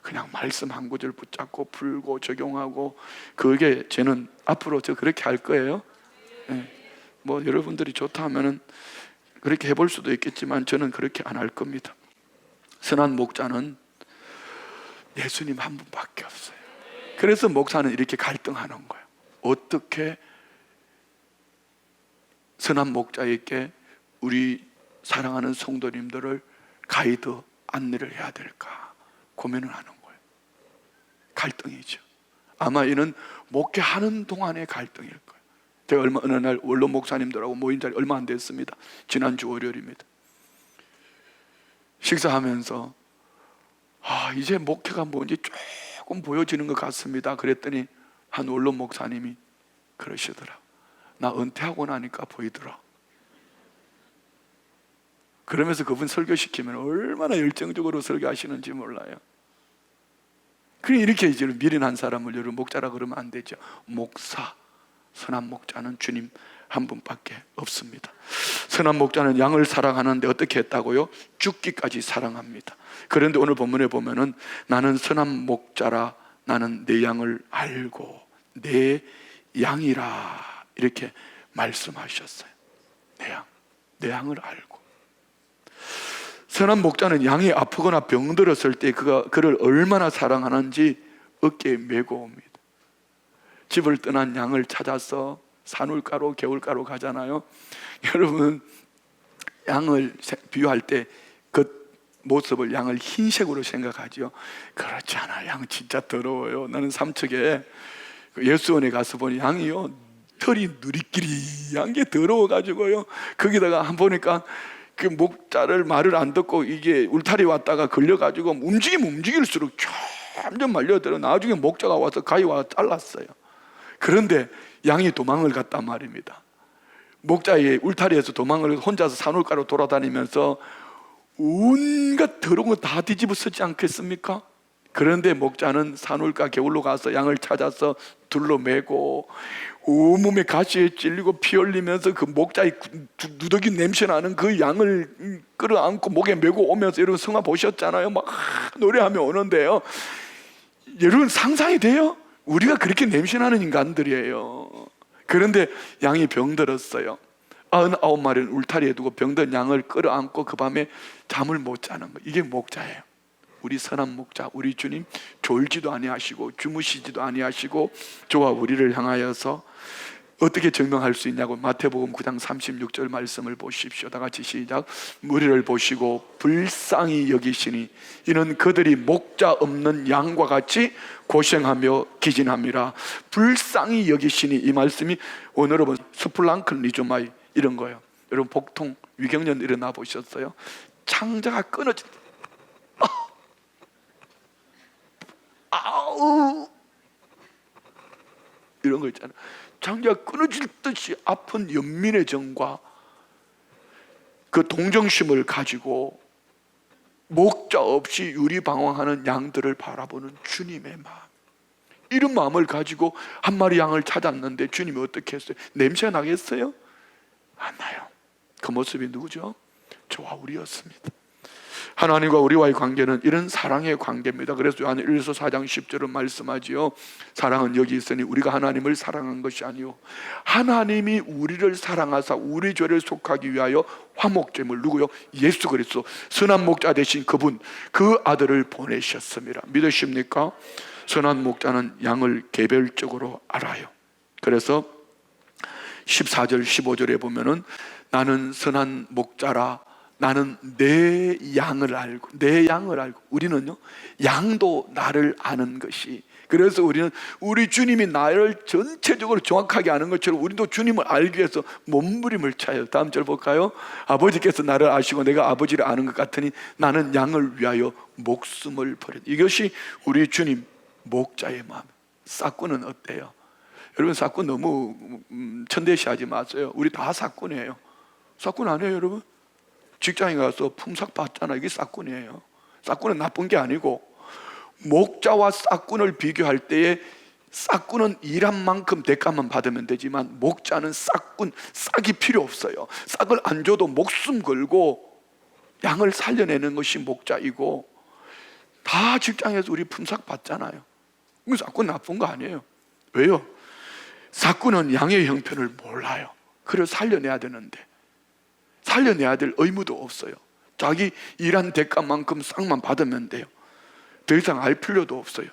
그냥 말씀 한 구절 붙잡고 풀고 적용하고 그게 저는 앞으로 그렇게 할 거예요. 네. 여러분들이 좋다 하면은 그렇게 해볼 수도 있겠지만 저는 그렇게 안 할 겁니다. 선한 목자는 예수님 한 분밖에 없어요. 그래서 목사는 이렇게 갈등하는 거예요. 어떻게 선한 목자에게 우리 사랑하는 성도님들을 가이드 안내를 해야 될까 고민을 하는 거예요. 갈등이죠. 아마 이는 목회하는 동안의 갈등일 거예요. 제가 어느 날 원로 목사님들하고 모인 자리 얼마 안 됐습니다. 지난주 월요일입니다. 식사하면서 이제 목회가 뭔지 조금 보여지는 것 같습니다. 그랬더니 한 원로 목사님이 그러시더라. 나 은퇴하고 나니까 보이더라. 그러면서 그분 설교시키면 얼마나 열정적으로 설교하시는지 몰라요. 그러니 이렇게 이제 미련한 사람을 여러분 목자라 그러면 안 되죠. 목사, 선한 목자는 주님 한 분밖에 없습니다. 선한 목자는 양을 사랑하는데 어떻게 했다고요? 죽기까지 사랑합니다. 그런데 오늘 본문에 보면은 나는 선한 목자라 나는 내 양을 알고 내 양이라 이렇게 말씀하셨어요. 내 양을 알고. 선한 목자는 양이 아프거나 병들었을 때 그를 얼마나 사랑하는지 어깨에 메고 옵니다. 집을 떠난 양을 찾아서 산울가로 개울가로 가잖아요. 여러분 양을 비유할 때 그 모습을 양을 흰색으로 생각하죠. 그렇지 않아. 양 진짜 더러워요. 나는 삼척에 예수원에 가서 보니 양이요 털이 누리끼리한 게 더러워가지고요. 거기다가 한 보니까 그 목자를 말을 안 듣고 이게 울타리 왔다가 걸려가지고 움직일수록 점점 말려들어. 나중에 목자가 와서 가위 와서 잘랐어요. 그런데 양이 도망을 갔단 말입니다. 목자의 울타리에서 도망을 혼자서 산울가로 돌아다니면서 온갖 더러운 거 다 뒤집어 쓰지 않겠습니까? 그런데 목자는 산울가 개울로 가서 양을 찾아서 둘러매고 온몸에 가시에 찔리고 피 흘리면서 그 목자의 누더기 냄새 나는 그 양을 끌어안고 목에 메고 오면서 여러분 성화 보셨잖아요. 막 노래하며 오는데요. 여러분 상상이 돼요? 우리가 그렇게 냄새나는 인간들이에요. 그런데 양이 병들었어요. 99마리는 울타리에 두고 병든 양을 끌어안고 그 밤에 잠을 못 자는 거예요. 이게 목자예요. 우리 선한 목자, 우리 주님 졸지도 아니하시고 주무시지도 아니하시고 저와 우리를 향하여서 어떻게 증명할 수 있냐고 마태복음 9장 36절 말씀을 보십시오. 다 같이 시작. 우리를 보시고 불쌍히 여기시니 이는 그들이 목자 없는 양과 같이 고생하며 기진함이라. 불쌍히 여기시니 이 말씀이 오늘은 스플랑큰 리조마이 이런 거예요. 여러분 복통 위경련 일어나 보셨어요? 창자가 끊어진 아우 이런 거 있잖아요. 창자가 끊어질 듯이 아픈 연민의 정과 그 동정심을 가지고 목자 없이 유리방황하는 양들을 바라보는 주님의 마음, 이런 마음을 가지고 한 마리 양을 찾았는데 주님이 어떻게 했어요? 냄새가 나겠어요? 안 나요. 그 모습이 누구죠? 저와 우리였습니다. 하나님과 우리와의 관계는 이런 사랑의 관계입니다. 그래서 요한 1서 4장 10절은 말씀하지요. 사랑은 여기 있으니 우리가 하나님을 사랑한 것이 아니요 하나님이 우리를 사랑하사 우리 죄를 속하기 위하여 화목제물 누구요? 예수 그리스도 선한 목자 되신 그분, 그 아들을 보내셨습니다. 믿으십니까? 선한 목자는 양을 개별적으로 알아요. 그래서 14절 15절에 보면은 나는 선한 목자라 나는 내 양을 알고 우리는요 양도 나를 아는 것이, 그래서 우리는 우리 주님이 나를 전체적으로 정확하게 아는 것처럼 우리도 주님을 알기 위해서 몸부림을 쳐요. 다음 절 볼까요? 아버지께서 나를 아시고 내가 아버지를 아는 것 같으니 나는 양을 위하여 목숨을 버렸다. 이것이 우리 주님 목자의 마음. 싹구는 어때요? 여러분 싹군 너무 천대시하지 마세요. 우리 다 싹군이에요. 싹군 아니에요 여러분? 직장에 가서 품삯 받잖아. 이게 싹군이에요. 싹군은 나쁜 게 아니고, 목자와 싹군을 비교할 때에 싹군은 일한 만큼 대가만 받으면 되지만 목자는 싹이 필요 없어요. 싹을 안 줘도 목숨 걸고 양을 살려내는 것이 목자이고, 다 직장에서 우리 품삯 받잖아요. 싹군 나쁜 거 아니에요. 왜요? 싹군은 양의 형편을 몰라요. 그래서 살려내야 되는데 살려내야 될 의무도 없어요. 자기 일한 대가만큼 싹만 받으면 돼요. 더 이상 알 필요도 없어요.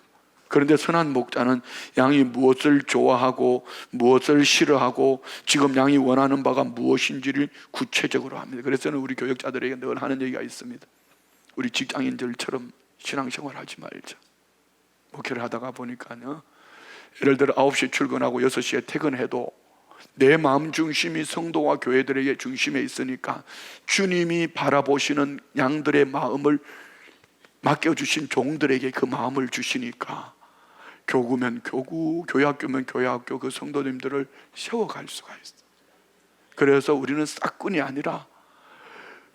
그런데 선한 목자는 양이 무엇을 좋아하고 무엇을 싫어하고 지금 양이 원하는 바가 무엇인지를 구체적으로 합니다. 그래서 저는 우리 교역자들에게 늘 하는 얘기가 있습니다. 우리 직장인들처럼 신앙생활하지 말자. 목회를 하다가 보니까요, 예를 들어 9시에 출근하고 6시에 퇴근해도 내 마음 중심이 성도와 교회들에게 중심에 있으니까 주님이 바라보시는 양들의 마음을 맡겨주신 종들에게 그 마음을 주시니까 교구면 교구, 교회학교면 교회학교 그 성도님들을 세워갈 수가 있어요. 그래서 우리는 싹군이 아니라,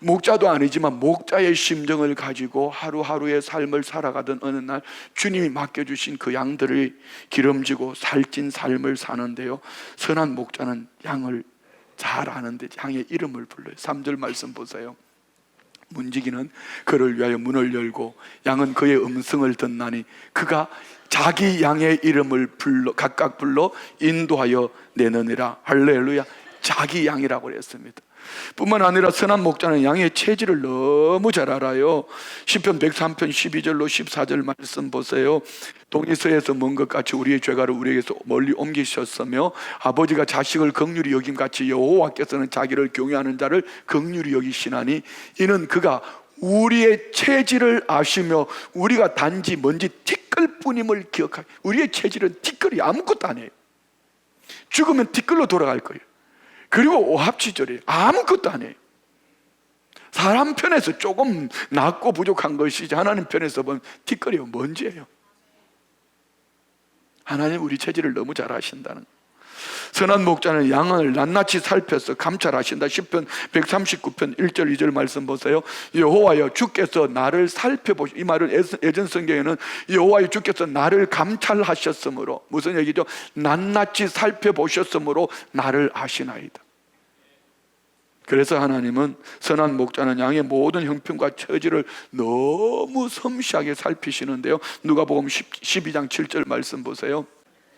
목자도 아니지만 목자의 심정을 가지고 하루하루의 삶을 살아가던 어느 날 주님이 맡겨주신 그 양들을 기름지고 살찐 삶을 사는데요, 선한 목자는 양을 잘 아는데 양의 이름을 불러요. 3절 말씀 보세요. 문지기는 그를 위하여 문을 열고 양은 그의 음성을 듣나니 그가 자기 양의 이름을 각각 불러 인도하여 내느니라. 할렐루야. 자기 양이라고 그랬습니다. 뿐만 아니라 선한 목자는 양의 체질을 너무 잘 알아요. 시편 103편 12절로 14절 말씀 보세요. 동에서에서 먼 것 같이 우리의 죄가를 우리에게서 멀리 옮기셨으며 아버지가 자식을 긍휼히 여김같이 여호와께서는 자기를 경외하는 자를 긍휼히 여기시나니 이는 그가 우리의 체질을 아시며 우리가 단지 먼지 티끌뿐임을 기억하기. 우리의 체질은 티끌이 아무것도 아니에요. 죽으면 티끌로 돌아갈 거예요. 그리고 오합지졸이에요. 아무것도 아니에요. 사람 편에서 조금 낮고 부족한 것이지 하나님 편에서 보면 티끌이요, 먼지예요. 하나님 우리 체질을 너무 잘 아신다는 거예요. 선한 목자는 양을 낱낱이 살펴서 감찰하신다. 시편 139편 1절 2절 말씀 보세요. 여호와여 주께서 나를 살펴보시. 이 말은 예전 성경에는 여호와여 주께서 나를 감찰하셨으므로, 무슨 얘기죠? 낱낱이 살펴보셨으므로 나를 아시나이다. 그래서 하나님은 선한 목자는 양의 모든 형편과 처지를 너무 섬세하게 살피시는데요, 누가복음 12장 7절 말씀 보세요.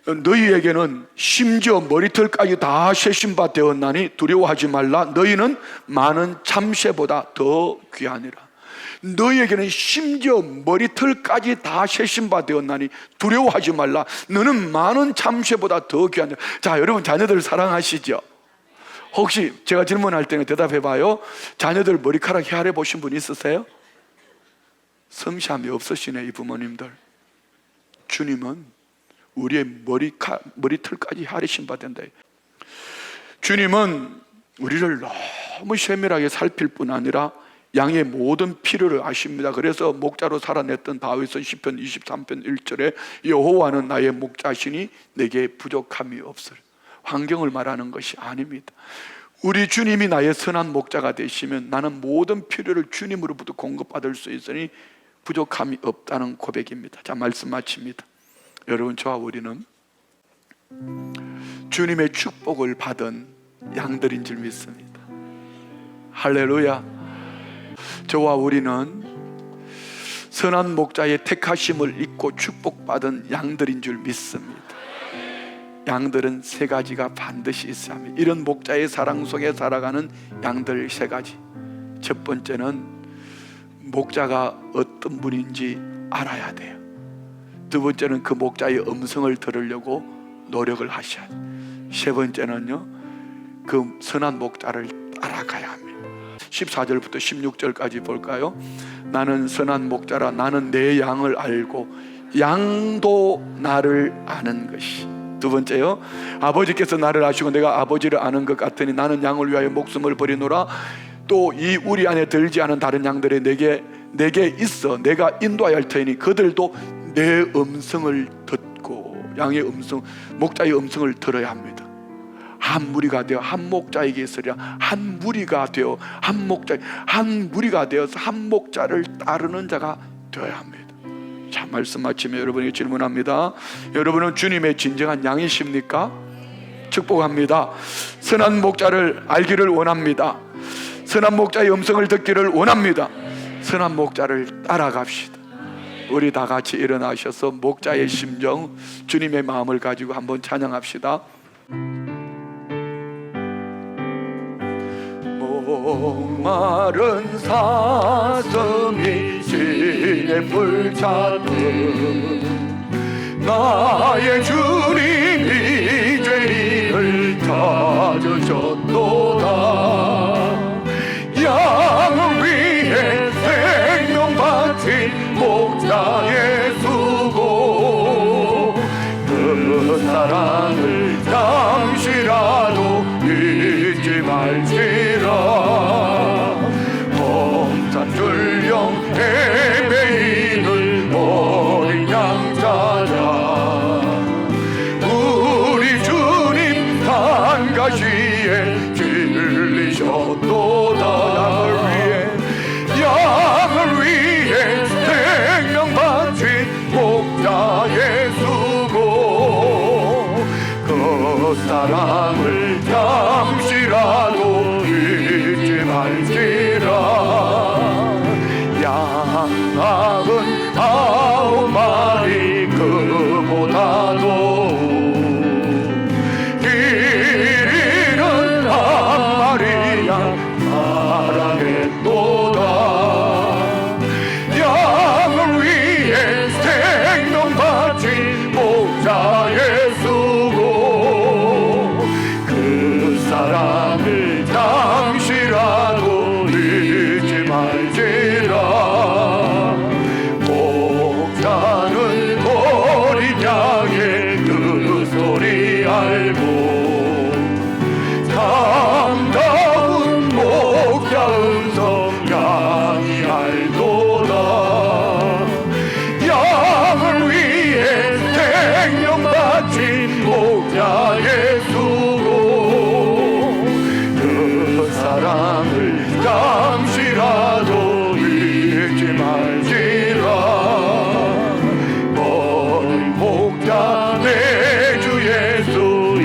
너희에게는 심지어 머리털까지 다 세신 바 되었나니 두려워하지 말라. 너희는 많은 참새보다 더 귀하니라. 너희에게는 심지어 머리털까지 다 세신 바 되었나니 두려워하지 말라. 너는 많은 참새보다 더 귀하니라. 자, 여러분 자녀들 사랑하시죠? 혹시 제가 질문할 때는 대답해 봐요. 자녀들 머리카락 헤아려 보신 분 있으세요? 섬세함이 없으시네, 이 부모님들. 주님은 우리의 머리털까지 헤아리신 바 된다. 주님은 우리를 너무 세밀하게 살필 뿐 아니라 양의 모든 필요를 아십니다. 그래서 목자로 살아냈던 다윗은 시편 23편 1절에 여호와는 나의 목자시니 내게 부족함이 없으리. 환경을 말하는 것이 아닙니다. 우리 주님이 나의 선한 목자가 되시면 나는 모든 필요를 주님으로부터 공급받을 수 있으니 부족함이 없다는 고백입니다. 자, 말씀 마칩니다. 여러분, 저와 우리는 주님의 축복을 받은 양들인 줄 믿습니다. 할렐루야. 저와 우리는 선한 목자의 택하심을 입고 축복받은 양들인 줄 믿습니다. 양들은 세 가지가 반드시 있어야 합니다. 이런 목자의 사랑 속에 살아가는 양들 세 가지. 첫 번째는 목자가 어떤 분인지 알아야 돼요. 두 번째는 그 목자의 음성을 들으려고 노력을 하셔야 돼요. 세 번째는요, 그 선한 목자를 따라가야 합니다. 14절부터 16절까지 볼까요? 나는 선한 목자라. 나는 내 양을 알고 양도 나를 아는 것이. 두 번째요, 아버지께서 나를 아시고 내가 아버지를 아는 것 같으니 나는 양을 위하여 목숨을 버리노라. 또 이 우리 안에 들지 않은 다른 양들이 내게 있어 내가 인도하여 할 터이니 그들도 내 음성을 듣고. 양의 음성, 목자의 음성을 들어야 합니다. 한 무리가 되어 한 목자에게 있으랴. 한 무리가 되어 한 목자, 한 무리가 되어서 한 목자를 따르는 자가 되어야 합니다. 자, 말씀 마치며 여러분에게 질문합니다. 여러분은 주님의 진정한 양이십니까? 축복합니다. 선한 목자를 알기를 원합니다. 선한 목자의 음성을 듣기를 원합니다. 선한 목자를 따라갑시다. 우리 다 같이 일어나셔서 목자의 심정, 주님의 마음을 가지고 한번 찬양합시다. 목마른 사슴이 시냇물 찾듯 나의 주님이 죄인을 찾으셨도다. 양을 위해 생명 바친 목자의 수고, 그 사랑을 잠시라도 잊지 말지라. 험산줄령 헤매이는 어린 양 찾아 우리 주님 산가시에 길리셨도다. 양을 위해 생명 바친 목자의 수고, 그 사랑을 잠시라도 잊지 말지라. 양은 9마리 그보다도 길이는 한 마리 양 사랑했도다. 양을 위해 생명 바친 목자의 수고, 그 사랑을 잠시라도 잊지 말지라. 목자는 어린 양의 그 소리 알고 참다운 목자 음성 양이 알도다. 양을 위해 생명 바친 목자의 수고, 그 사랑을 잠시라도 잊지 말지라. 어린 목자 내 주 예수 이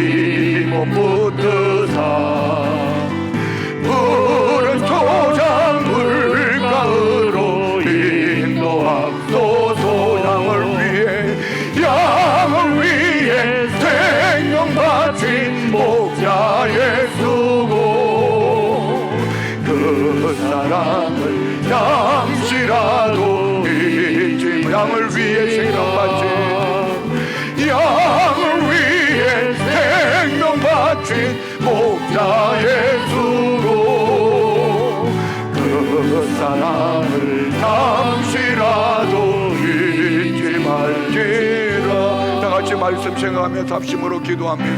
몸 붙드사 푸른 초장 물가으로 인도하소서. 양을 위해 생명 바친 목자의 수고, 그 사랑을 잠시라도 잊지. 양을 위해 생명 바친, 양을 위해 생명 바친 목자의 수고, 그 사랑을 잠시라도 잊지 말지라. 다 같이 말씀 생각하며 답심으로 기도합니다.